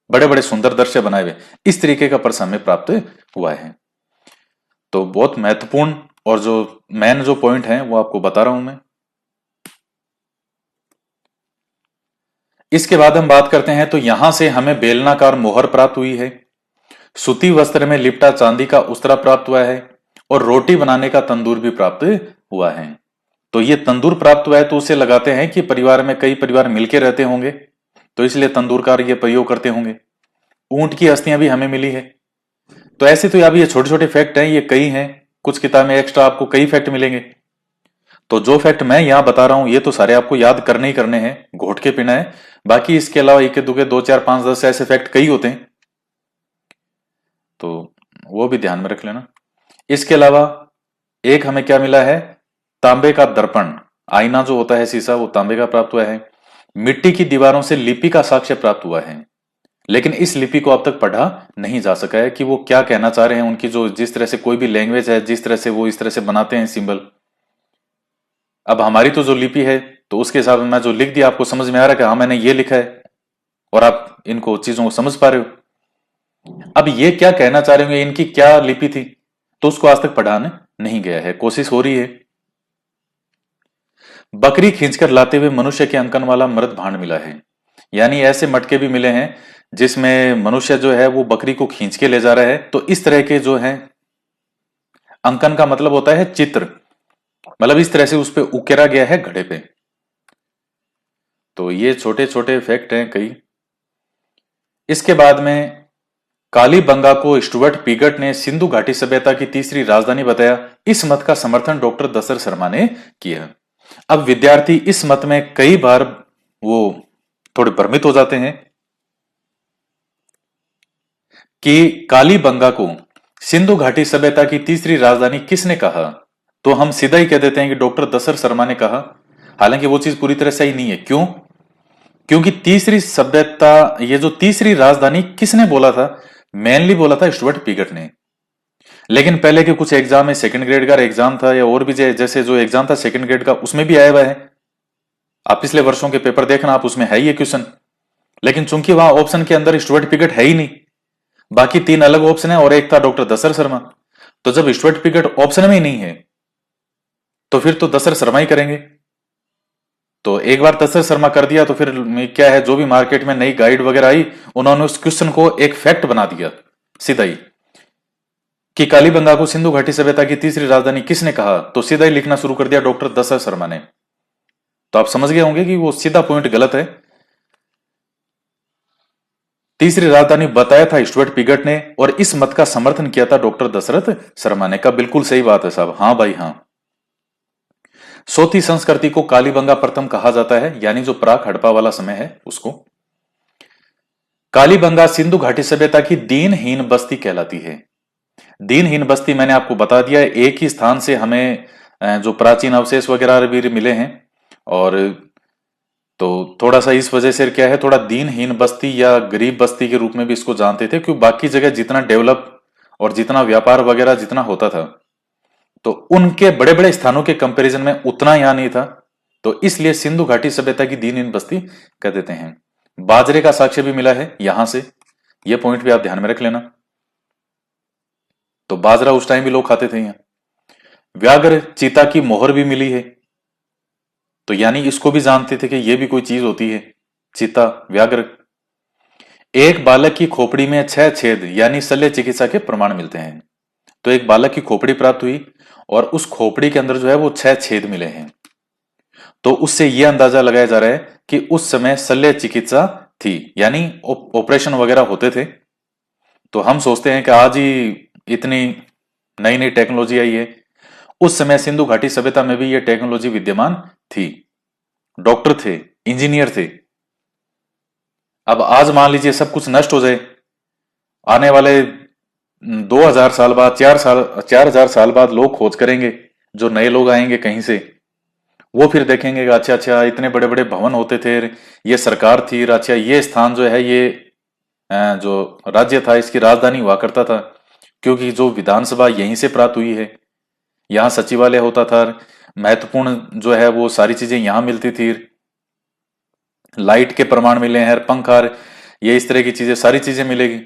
बड़े बड़े सुंदर दृश्य बनाए हुए, इस तरीके का पर्स हमें प्राप्त हुआ है। तो बहुत महत्वपूर्ण और जो मेन जो पॉइंट है वो आपको बता रहा हूं मैं। इसके बाद हम बात करते हैं, तो यहां से हमें बेलनाकार मोहर प्राप्त हुई है, सूती वस्त्र में लिपटा चांदी का उस्तरा प्राप्त हुआ है, और रोटी बनाने का तंदूर भी प्राप्त हुआ है। तो ये तंदूर प्राप्त हुआ है तो उसे लगाते हैं कि परिवार में कई परिवार मिलकर रहते होंगे, तो इसलिए तंदूर का ये प्रयोग करते होंगे। ऊंट की अस्थियां भी हमें मिली है। तो ऐसे तो अब ये छोटे छोटे फैक्ट हैं, ये कई हैं, कुछ किताब में एक्स्ट्रा आपको कई फैक्ट मिलेंगे। तो जो फैक्ट मैं यहां बता रहा हूं ये तो सारे आपको याद करने ही करने हैं, घोट के पीना है। बाकी इसके अलावा एक दुके 2 4 5 10 ऐसे फैक्ट कई होते हैं, तो वो भी ध्यान में रख लेना। इसके अलावा एक हमें क्या मिला है, तांबे का दर्पण, आईना जो होता है शीशा, वो तांबे का प्राप्त हुआ है। मिट्टी की दीवारों से लिपि का साक्ष्य प्राप्त हुआ है, लेकिन इस लिपि को अब तक पढ़ा नहीं जा सका है कि वो क्या कहना चाह रहे हैं। उनकी जो जिस तरह से कोई भी लैंग्वेज है, जिस तरह से वो इस तरह से बनाते हैं सिंबल, अब हमारी तो जो लिपि है तो उसके हिसाब से मैं जो लिख दिया आपको समझ में आ रहा है कि हाँ मैंने ये लिखा है, और आप इनको चीजों को समझ पा रहे हो। अब ये क्या कहना चाह रहे होंगे, इनकी क्या लिपि थी, तो उसको आज तक पढ़ाने नहीं गया है, कोशिश हो रही है। बकरी खींचकर लाते हुए मनुष्य के अंकन वाला मृत भांड मिला है, यानी ऐसे मटके भी मिले हैं जिसमें मनुष्य जो है वो बकरी को खींच के ले जा रहा है। तो इस तरह के जो है, अंकन का मतलब होता है चित्र, मतलब इस तरह से उस पे उकेरा गया है घड़े पे। तो ये छोटे छोटे फैक्ट हैं कई। इसके बाद में कालीबंगा को स्टुअर्ट पीगट ने सिंधु घाटी सभ्यता की तीसरी राजधानी बताया। इस मत का समर्थन डॉक्टर दशरथ शर्मा ने किया। अब विद्यार्थी इस मत में कई बार वो थोड़े भ्रमित हो जाते हैं कि कालीबंगा को सिंधु घाटी सभ्यता की तीसरी राजधानी किसने कहा। तो हम सीधा ही कह देते हैं कि डॉक्टर दशरथ शर्मा ने कहा, हालांकि वो चीज पूरी तरह सही नहीं है। क्यों? क्योंकि तीसरी सभ्यता, ये जो तीसरी राजधानी किसने बोला था, मेनली बोला था स्टुअर्ट पीगट ने। लेकिन पहले के कुछ एग्जाम में, सेकंड ग्रेड का एग्जाम था या और भी जैसे जो एग्जाम था सेकंड ग्रेड का, उसमें भी आया हुआ है। आप पिछले वर्षों के पेपर देखना, आप उसमें है ये क्वेश्चन। लेकिन चूंकि वहां ऑप्शन के अंदर स्टुअर्ट पीगट है ही नहीं, बाकी 3 अलग ऑप्शन है और एक था डॉक्टर दशरथ शर्मा। तो जब स्टुअर्ट पीगट ऑप्शन में ही नहीं है तो फिर तो दशरथ शर्मा ही करेंगे। तो एक बार दशरथ शर्मा कर दिया तो फिर क्या है, जो भी मार्केट में नई गाइड वगैरह आई, उन्होंने उस क्वेश्चन को एक फैक्ट बना दिया सीधा ही कि कालीबंगा को सिंधु घाटी सभ्यता की तीसरी राजधानी किसने कहा, तो सीधा ही लिखना शुरू कर दिया डॉक्टर दशरथ शर्मा ने। तो आप समझ गए होंगे कि वो सीधा पॉइंट गलत है। तीसरी राजधानी बताया था स्टुअर्ट पीगट ने, और इस मत का समर्थन किया था डॉक्टर दशरथ शर्मा ने। कहा बिल्कुल सही बात है साहब, हाँ भाई हाँ। सोती संस्कृति को कालीबंगा प्रथम कहा जाता है, यानी जो प्राक हड़प्पा वाला समय है उसको। कालीबंगा सिंधु घाटी सभ्यता की दीनहीन बस्ती कहलाती है। दीनहीन बस्ती मैंने आपको बता दिया है, एक ही स्थान से हमें जो प्राचीन अवशेष वगैरह भी मिले हैं, और तो थोड़ा सा इस वजह से क्या है, थोड़ा दीनहीन बस्ती या गरीब बस्ती के रूप में भी इसको जानते थे, क्योंकि बाकी जगह जितना डेवलप और जितना व्यापार वगैरह जितना होता था, तो उनके बड़े बड़े स्थानों के कंपैरिजन में उतना यहां नहीं था। तो इसलिए सिंधु घाटी सभ्यता की दीनहीन बस्ती कह देते हैं। बाजरे का साक्ष्य भी मिला है यहां से, यह पॉइंट भी आप ध्यान में रख लेना। तो बाजरा उस टाइम भी लोग खाते थे यहाँ। व्याघ्र चीता की मोहर भी मिली है, तो यानी इसको भी जानते थे कि यह भी कोई चीज होती है, चीता व्याघ्र। एक बालक की खोपड़ी में 6 छेद यानी शल्य चिकित्सा के प्रमाण मिलते हैं। तो एक बालक की खोपड़ी प्राप्त हुई और उस खोपड़ी के अंदर जो है वो 6 छेद मिले हैं। तो उससे यह अंदाजा लगाया जा रहा है कि उस समय शल्य चिकित्सा थी, यानी ऑपरेशन वगैरह होते थे। तो हम सोचते हैं कि आज ही इतनी नई नई टेक्नोलॉजी आई है, उस समय सिंधु घाटी सभ्यता में भी यह टेक्नोलॉजी विद्यमान थी। डॉक्टर थे, इंजीनियर थे। अब आज मान लीजिए सब कुछ नष्ट हो जाए, आने वाले 2000 साल बाद, 4000 साल बाद लोग खोज करेंगे, जो नए लोग आएंगे कहीं से, वो फिर देखेंगे कि अच्छा अच्छा इतने बड़े बड़े भवन होते थे, ये सरकार थी, अच्छा ये स्थान जो है ये जो राज्य था इसकी राजधानी हुआ करता था, क्योंकि जो विधानसभा यहीं से प्राप्त हुई है, यहाँ सचिवालय होता था, महत्वपूर्ण जो है वो सारी चीजें यहां मिलती थी। लाइट के प्रमाण मिले हैं, पंखा, ये इस तरह की चीजें, सारी चीजें मिलेगी।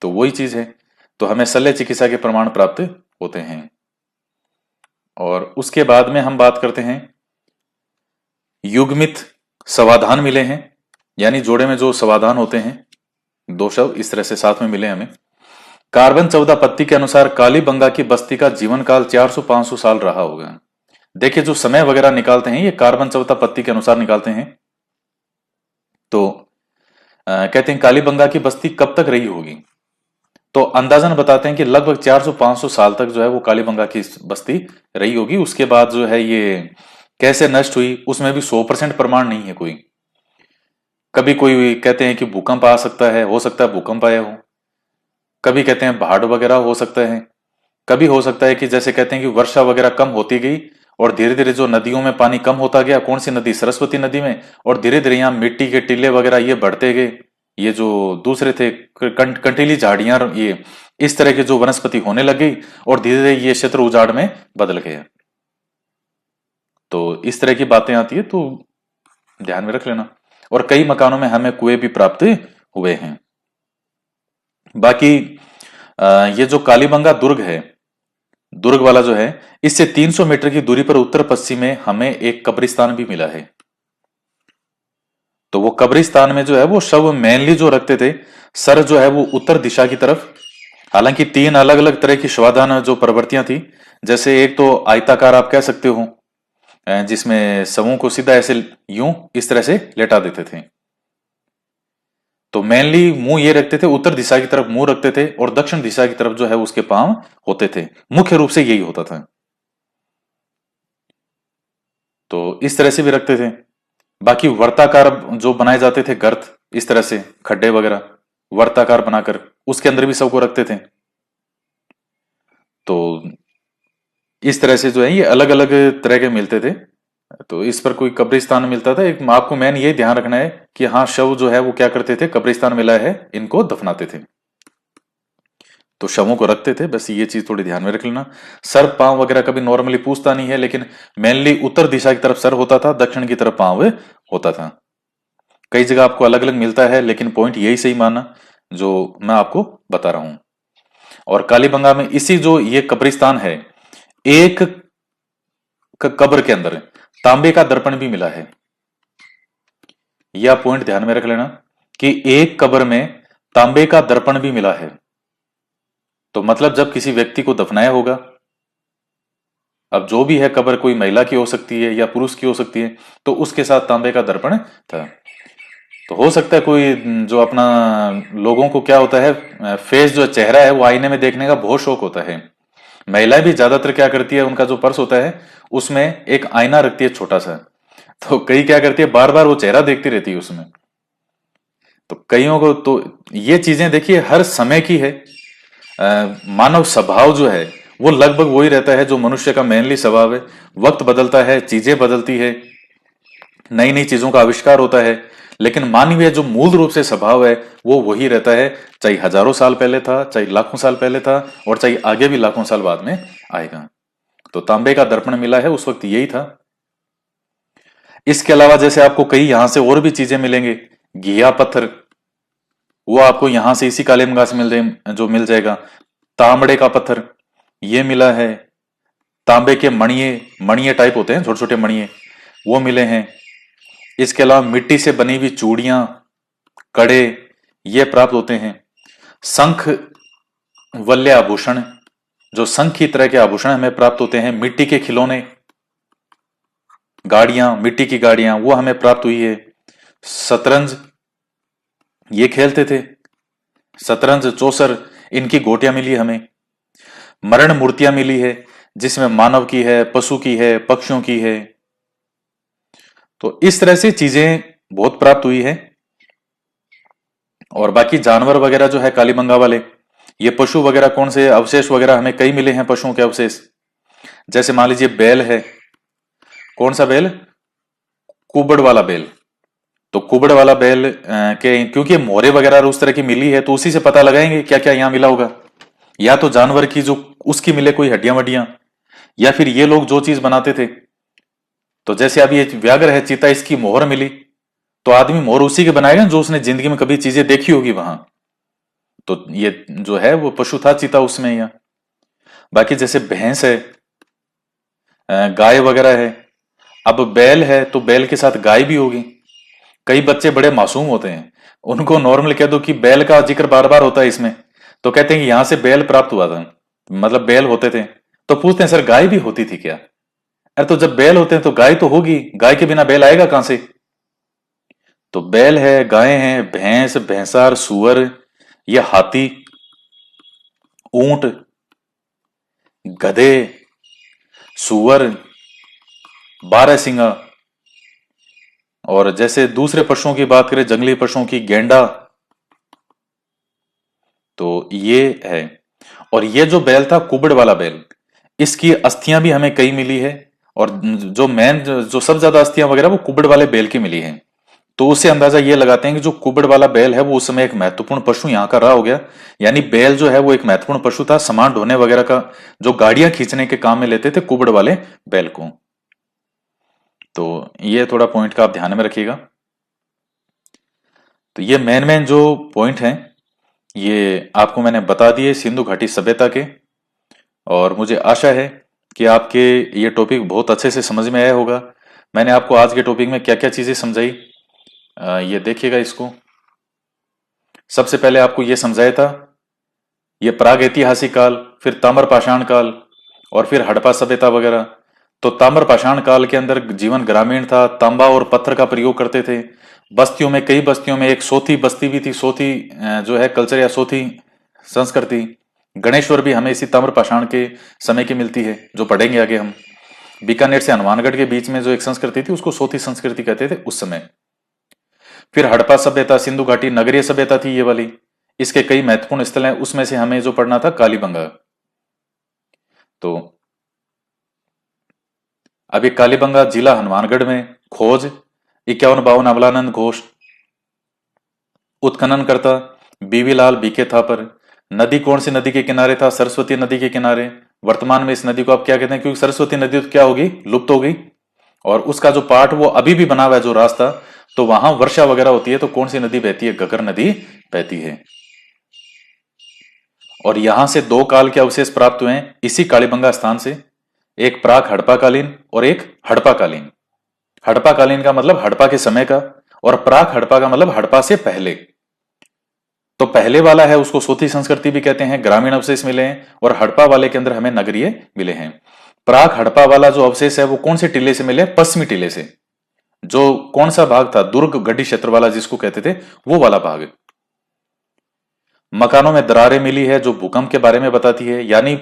तो वही चीज है। तो हमें शल्य चिकित्सा के प्रमाण प्राप्त होते हैं। और उसके बाद में हम बात करते हैं, युग्मित समाधान मिले हैं, यानी जोड़े में जो समाधान होते हैं, दो शब्द इस तरह से साथ में मिले हमें। कार्बन 14 पत्ती के अनुसार कालीबंगा की बस्ती का जीवन काल 400-500 साल रहा होगा। देखिए, जो समय वगैरह निकालते हैं ये कार्बन 14 पत्ती के अनुसार निकालते हैं। तो कहते हैं कालीबंगा की बस्ती कब तक रही होगी, तो अंदाजन बताते हैं कि लगभग 400-500 साल तक जो है वो कालीबंगा की बस्ती रही होगी। उसके बाद जो है ये कैसे नष्ट हुई, उसमें भी 100% प्रमाण नहीं है कोई। कभी कोई कहते हैं कि भूकंप आ सकता है, हो सकता है भूकंप आया हो। कभी कहते हैं बाढ़ वगैरह हो सकता है। कभी हो सकता है कि जैसे कहते हैं कि वर्षा वगैरह कम होती गई और धीरे धीरे जो नदियों में पानी कम होता गया, कौन सी नदी, सरस्वती नदी में, और धीरे धीरे यहाँ मिट्टी के टीले वगैरह ये बढ़ते गए। ये जो दूसरे थे कंटीली झाड़ियां, ये इस तरह की जो वनस्पति होने लग गई और धीरे धीरे ये क्षेत्र उजाड़ में बदल गया। तो इस तरह की बातें आती है, तो ध्यान में रख लेना। और कई मकानों में हमें कुएं भी प्राप्त हुए हैं। बाकी ये जो कालीबंगा दुर्ग है, दुर्ग वाला जो है, इससे 300 मीटर की दूरी पर उत्तर पश्चिम में हमें एक कब्रिस्तान भी मिला है। तो वो कब्रिस्तान में जो है वो शव मेनली जो रखते थे, सर जो है वो उत्तर दिशा की तरफ। हालांकि 3 अलग अलग तरह की शवाधान जो प्रवृत्तियां थी, जैसे एक तो आयताकार आप कह सकते हो, जिसमें शवों को सीधा ऐसे यूं इस तरह से लेटा देते थे। तो मेनली मुंह ये रखते थे, उत्तर दिशा की तरफ मुंह रखते थे और दक्षिण दिशा की तरफ जो है उसके पांव होते थे। मुख्य रूप से यही होता था। तो इस तरह से भी रखते थे। बाकी वर्ताकार जो बनाए जाते थे गर्त, इस तरह से खड्डे वगैरह वर्ताकार बनाकर उसके अंदर भी सबको रखते थे। तो इस तरह से जो है ये अलग अलग तरह के मिलते थे। तो इस पर कोई कब्रिस्तान मिलता था, एक आपको मेन ये ध्यान रखना है कि हाँ, शव जो है वो क्या करते थे, कब्रिस्तान मिला है इनको दफनाते थे। तो शवों को रखते थे, बस ये चीज थोड़ी ध्यान में रख लेना। सर पांव वगैरह कभी नॉर्मली पूछता नहीं है, लेकिन मेनली उत्तर दिशा की तरफ सर होता था, दक्षिण की तरफ पांव होता था। कई जगह आपको अलग अलग मिलता है, लेकिन पॉइंट यही सही माना जो मैं आपको बता रहा हूं। और कालीबंगा में इसी जो ये कब्रिस्तान है, एक कब्र के अंदर तांबे का दर्पण भी मिला है। यह पॉइंट ध्यान में रख लेना कि एक कब्र में तांबे का दर्पण भी मिला है। तो मतलब जब किसी व्यक्ति को दफनाया होगा, अब जो भी है कब्र, कोई महिला की हो सकती है या पुरुष की हो सकती है, तो उसके साथ तांबे का दर्पण था। तो हो सकता है कोई जो अपना, लोगों को क्या होता है, फेस जो चेहरा है वो आईने में देखने का बहुत शौक होता है। महिलाएं भी ज्यादातर क्या करती है, उनका जो पर्स होता है उसमें एक आईना रखती है छोटा सा। तो कई क्या करती है, बार बार वो चेहरा देखती रहती है उसमें। तो कईयों को तो ये चीजें देखिए हर समय की है। मानव स्वभाव जो है वो लगभग वही रहता है जो मनुष्य का मेनली स्वभाव है। वक्त बदलता है, चीजें बदलती है, नई नई चीजों का आविष्कार होता है, लेकिन मानवीय जो मूल रूप से स्वभाव है वो वही रहता है। चाहे हजारों साल पहले था, चाहे लाखों साल पहले था, और चाहे आगे भी लाखों साल बाद में आएगा। तो तांबे का दर्पण मिला है, उस वक्त यही था। इसके अलावा जैसे आपको कई यहां से और भी चीजें मिलेंगे, घिया पत्थर, वो आपको यहां से इसी कालीबंगा से मिल जाएगा। तांबड़े का पत्थर ये मिला है। तांबे के मणिये, मणिये टाइप होते हैं, छोटे छोटे मणिये, वो मिले हैं। इसके अलावा मिट्टी से बनी हुई चूड़ियां, कड़े, ये प्राप्त होते हैं। शंख वल्य आभूषण, जो शंख की तरह के आभूषण हमें प्राप्त होते हैं। मिट्टी के खिलौने, गाड़ियां, मिट्टी की गाड़ियां, वो हमें प्राप्त हुई है। शतरंज, ये खेलते थे। शतरंज, चौसर, इनकी गोटियां मिली हमें। मरण मूर्तियां मिली है, जिसमें मानव की है, पशु की है, पक्षियों की है। तो इस तरह से चीजें बहुत प्राप्त हुई है। और बाकी जानवर वगैरह जो है कालीबंगा वाले, ये पशु वगैरह कौन से अवशेष वगैरह हमें कई मिले हैं, पशुओं के अवशेष। जैसे मान लीजिए बैल है, कौन सा बैल, कुबड़ वाला बैल। तो कुबड़ वाला बैल के, क्योंकि मोहरे वगैरह उस तरह की मिली है, तो उसी से पता लगाएंगे क्या क्या यहां मिला होगा। या तो जानवर की जो उसकी मिले कोई हड्डियां वड्डियां, या फिर ये लोग जो चीज बनाते थे। तो जैसे अभी ये व्याघ्र है, चीता, इसकी मोहर मिली, तो आदमी मोर उसी के बनाएगा जो उसने जिंदगी में कभी चीजें देखी होगी वहां। तो ये जो है वो पशु था चीता उसमें या। बाकी जैसे भैंस है, गाय वगैरह है। अब बैल है तो बैल के साथ गाय भी होगी। कई बच्चे बड़े मासूम होते हैं, उनको नॉर्मल कह दो कि बैल का जिक्र बार बार होता है इसमें, तो कहते हैं कि यहां से बैल प्राप्त हुआ था, मतलब बैल होते थे। तो पूछते हैं सर गाय भी होती थी क्या? अरे तो जब बैल होते हैं तो गाय तो होगी, गाय के बिना बैल आएगा कहां से? तो बैल है, गाय है, भैंस, भैंसार, सुअर, ये हाथी, ऊंट, गधे, सुअर, बारहसिंगा। और जैसे दूसरे पशुओं की बात करें, जंगली पशुओं की, गेंडा। तो ये है। और ये जो बैल था कुबड़ वाला बैल, इसकी अस्थियां भी हमें कई मिली है। और जो मेन जो सबसे ज्यादा अस्थियां वगैरह वो कुबड़ वाले बैल की मिली है। तो उससे अंदाजा ये लगाते हैं कि जो कुबड़ वाला बैल है वो उस समय एक महत्वपूर्ण पशु यहाँ का रहा हो गया। यानी बैल जो है वो एक महत्वपूर्ण पशु था, सामान ढोने वगैरह का, जो गाड़ियां खींचने के काम में लेते थे कुबड़ वाले बैल को। तो ये थोड़ा पॉइंट का आप ध्यान में रखिएगा। तो ये मेन मेन जो पॉइंट हैं ये आपको मैंने बता दिए सिंधु घाटी सभ्यता के। और मुझे आशा है कि आपके ये टॉपिक बहुत अच्छे से समझ में आया होगा। मैंने आपको आज के टॉपिक में क्या क्या चीजें समझाई, ये देखिएगा इसको। सबसे पहले आपको ये समझाया था ये प्राग ऐतिहासिक काल, फिर ताम्र पाषाण काल, और फिर हड़प्पा सभ्यता वगैरह। तो ताम्र पाषाण काल के अंदर जीवन ग्रामीण था, तांबा और पत्थर का प्रयोग करते थे। बस्तियों में, कई बस्तियों में एक सोथी बस्ती भी थी। सोथी जो है कल्चर या सोथी संस्कृति। गणेश्वर भी हमें इसी ताम्र पाषाण के समय की मिलती है, जो पढ़ेंगे आगे हम। बीकानेर से हनुमानगढ़ के बीच में जो एक संस्कृति थी उसको सोथी संस्कृति कहते थे उस समय। फिर हड़प्पा सभ्यता, सिंधु घाटी नगरीय सभ्यता थी ये वाली। इसके कई महत्वपूर्ण स्थल हैं, उसमें से हमें जो पढ़ना था कालीबंगा। तो अभी कालीबंगा जिला हनुमानगढ़ में। खोज 5152 अमलानंद घोष। उत्खननकर्ता बीवी लाल बीके थापर। नदी कौन सी नदी के किनारे था? सरस्वती नदी के किनारे। वर्तमान में इस नदी को आप क्या कहते हैं? क्योंकि सरस्वती नदी तो क्या होगी, लुप्त हो गई। और उसका जो पार्ट वो अभी भी बना हुआ है जो रास्ता, तो वहां वर्षा वगैरह होती है तो कौन सी नदी बहती है? घग्गर नदी बहती है। और यहां से दो काल के अवशेष प्राप्त हुए हैं इसी कालीबंगा स्थान से। एक प्राक हड़प्पा कालीन और एक हड़प्पा कालीन। हड़प्पा कालीन का मतलब हड़प्पा के समय का, और प्राक हड़प्पा का मतलब हड़प्पा से पहले। तो पहले वाला है उसको सोथी संस्कृति भी कहते हैं, ग्रामीण अवशेष मिले हैं। और हड़प्पा वाले के अंदर हमें नगरीय मिले हैं। प्राक हड़प्पा वाला जो अवशेष है वो कौन से टीले से मिले? पश्चिमी टीले से। जो कौन सा भाग था? दुर्ग गढ़ी क्षेत्र वाला जिसको कहते थे, वो वाला भाग। मकानों में दरारें मिली है जो भूकंप के बारे में बताती है। यानी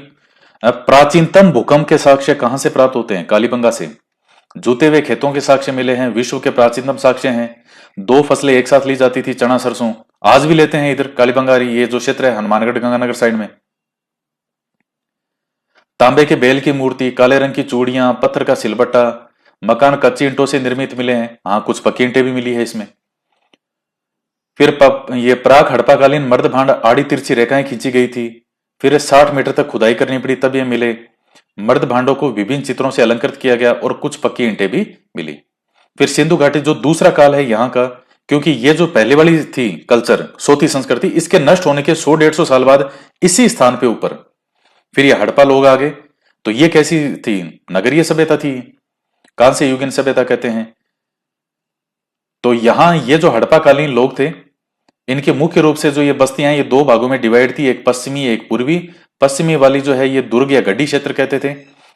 प्राचीनतम भूकंप के साक्ष्य कहां से प्राप्त होते हैं? कालीबंगा से। जूते हुए खेतों के साक्ष्य मिले हैं, विश्व के प्राचीनतम साक्ष्य हैं। दो फसलें एक साथ ली जाती थी, चना सरसों, आज भी लेते हैं इधर कालीबंगारी, ये जो क्षेत्र है हनुमानगढ़ गंगानगर साइड में। तांबे के बैल की मूर्ति, काले रंग की चूड़ियां, पत्थर का सिलबट्टा। मकान कच्ची ईंटों से निर्मित मिले हैं, हाँ कुछ पक्की ईंटें भी मिली है इसमें। फिर ये प्राक हड़प्पाकालीन मर्द भांड आड़ी तिरछी रेखाएं खींची गई थी। फिर 60 मीटर तक खुदाई करनी पड़ी तब ये मिले। मर्द भांडों को विभिन्न चित्रों से अलंकृत किया गया और कुछ पक्की ईंटें भी मिली। फिर सिंधु घाटी जो दूसरा काल है यहाँ का, क्योंकि ये जो पहले वाली थी कल्चर सोथी संस्कृति, इसके नष्ट होने के 100-150 साल बाद इसी स्थान पे ऊपर फिर ये हड़प्पा लोग आ गए। तो ये कैसी थी? नगरीय सभ्यता थी, कांस्य युगीन सभ्यता कहते हैं। तो यहां ये जो हड़प्पा कालीन लोग थे, इनके मुख्य रूप से जो ये बस्तियां ये दो भागों में डिवाइड थी, एक पश्चिमी एक पूर्वी। पश्चिमी वाली जो है ये दुर्ग या गड्डी क्षेत्र कहते थे,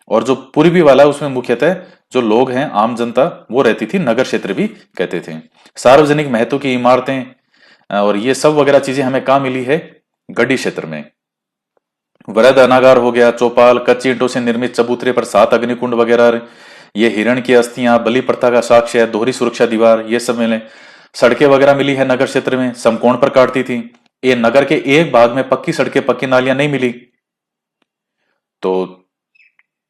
और जो पूर्वी वाला उसमें मुख्यतः जो लोग हैं आम जनता वो रहती थी, नगर क्षेत्र भी कहते थे। सार्वजनिक महत्व की इमारतें और ये सब वगैरह चीजें हमें कहाँ मिली है? गड्डी क्षेत्र में। वृहद अनागार हो गया, चौपाल, कच्ची ईंटों से निर्मित चबूतरे पर 7 अग्निकुंड वगैरह, ये हिरण की अस्थियां, बलि प्रथा का साक्ष्य है, दोहरी सुरक्षा दीवार, ये सब मिले। सड़कें वगैरह मिली है नगर क्षेत्र में, समकोण पर काटती थी। ये नगर के एक भाग में पक्की सड़कें पक्की नालियां नहीं मिली। तो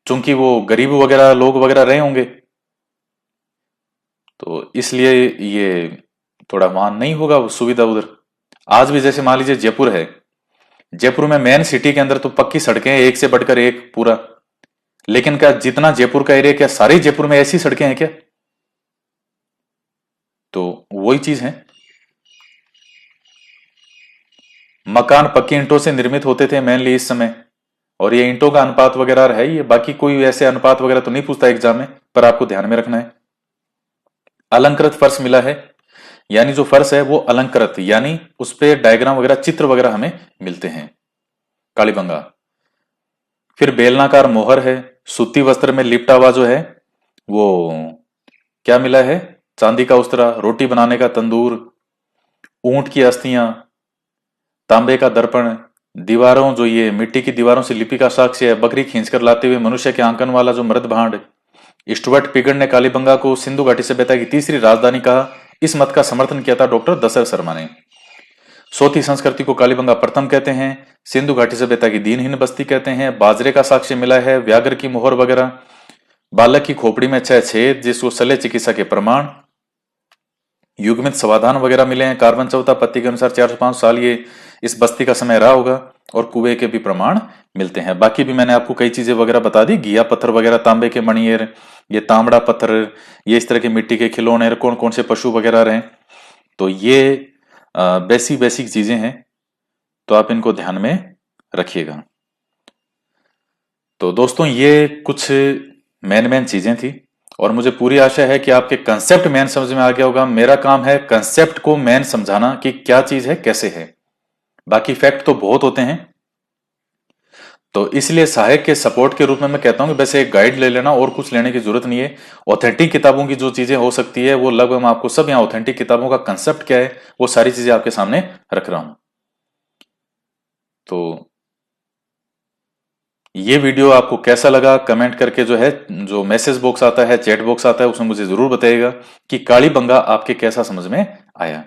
चूंकि वो गरीब वगैरह लोग वगैरह रहे होंगे, तो इसलिए ये थोड़ा वहां नहीं होगा वो सुविधा उधर। आज भी जैसे मान लीजिए जयपुर है, जयपुर में मेन सिटी के अंदर तो पक्की सड़कें हैं, एक से बढ़कर एक पूरा। लेकिन क्या जितना जयपुर का एरिया, क्या सारी जयपुर में ऐसी सड़कें हैं क्या? तो वही चीज है। मकान पक्की ईंटों से निर्मित होते थे मेनली इस समय, और ये ईंटों का अनुपात वगैरह है, ये बाकी कोई ऐसे अनुपात वगैरह तो नहीं पूछता एग्जाम में, पर आपको ध्यान में रखना है। अलंकृत फर्श मिला है, यानी जो फर्श है वो अलंकृत, यानी उस पे डायग्राम वगैरह चित्र वगैरह हमें मिलते हैं, कालीबंगा। फिर बेलनाकार मोहर है, सूती वस्त्र में लिपटा हुआ जो है वो क्या मिला है, चांदी का उस्तरा, रोटी बनाने का तंदूर, ऊंट की अस्थियां, तांबे का दर्पण, दीवारों जो ये मिट्टी की दीवारों से लिपि का साक्ष्य है, बकरी खींचकर लाते हुए मनुष्य के आंकन वाला जो मृत भांड। स्टुअर्ट पिगड़ ने कालीबंगा को सिंधु घाटी सभ्यता की तीसरी राजधानी कहा। इस मत का समर्थन किया था डॉक्टर दशरथ शर्मा ने। सोती संस्कृति को कालीबंगा प्रथम कहते हैं। सिंधु घाटी सभ्यता की दीनहीन बस्ती कहते हैं। बाजरे का साक्ष्य मिला है, व्याघ्र की मोहर वगैरह। बालक की खोपड़ी में 6 छेद जिसको शल्य चिकित्सा के प्रमाण। युग्मित समाधान वगैरह मिले हैं। कार्बन 14 पत्ती के अनुसार 405 साल ये इस बस्ती का समय रहा होगा, और कुएं के भी प्रमाण मिलते हैं। बाकी भी मैंने आपको कई चीजें वगैरह बता दी, घिया पत्थर वगैरह, तांबे के मणियर, ये तांबड़ा पत्थर, ये इस तरह के मिट्टी के खिलौने, कौन कौन से पशु वगैरह रहे। तो ये बेसिक चीजें हैं, तो आप इनको ध्यान में रखिएगा। तो दोस्तों ये कुछ मेन चीजें थी, और मुझे पूरी आशा है कि आपके कंसेप्ट मेन समझ में आ गया होगा। मेरा काम है कंसेप्ट को मेन समझाना कि क्या चीज है, कैसे है। बाकी फैक्ट तो बहुत होते हैं, तो इसलिए सहायक के सपोर्ट के रूप में मैं कहता हूं कि वैसे एक गाइड ले लेना, और कुछ लेने की जरूरत नहीं है। ऑथेंटिक किताबों की जो चीजें हो सकती है वो लगभग मैं आपको सब, यहाँ ऑथेंटिक किताबों का कंसेप्ट क्या है वो सारी चीजें आपके सामने रख रहा हूं। तो ये वीडियो आपको कैसा लगा, कमेंट करके जो है, जो मैसेज बॉक्स आता है, चैट बॉक्स आता है, उसमें मुझे जरूर बताइएगा कि कालीबंगा आपके कैसा समझ में आया।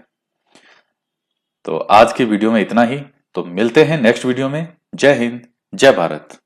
तो आज के वीडियो में इतना ही, तो मिलते हैं नेक्स्ट वीडियो में। जय हिंद, जय भारत।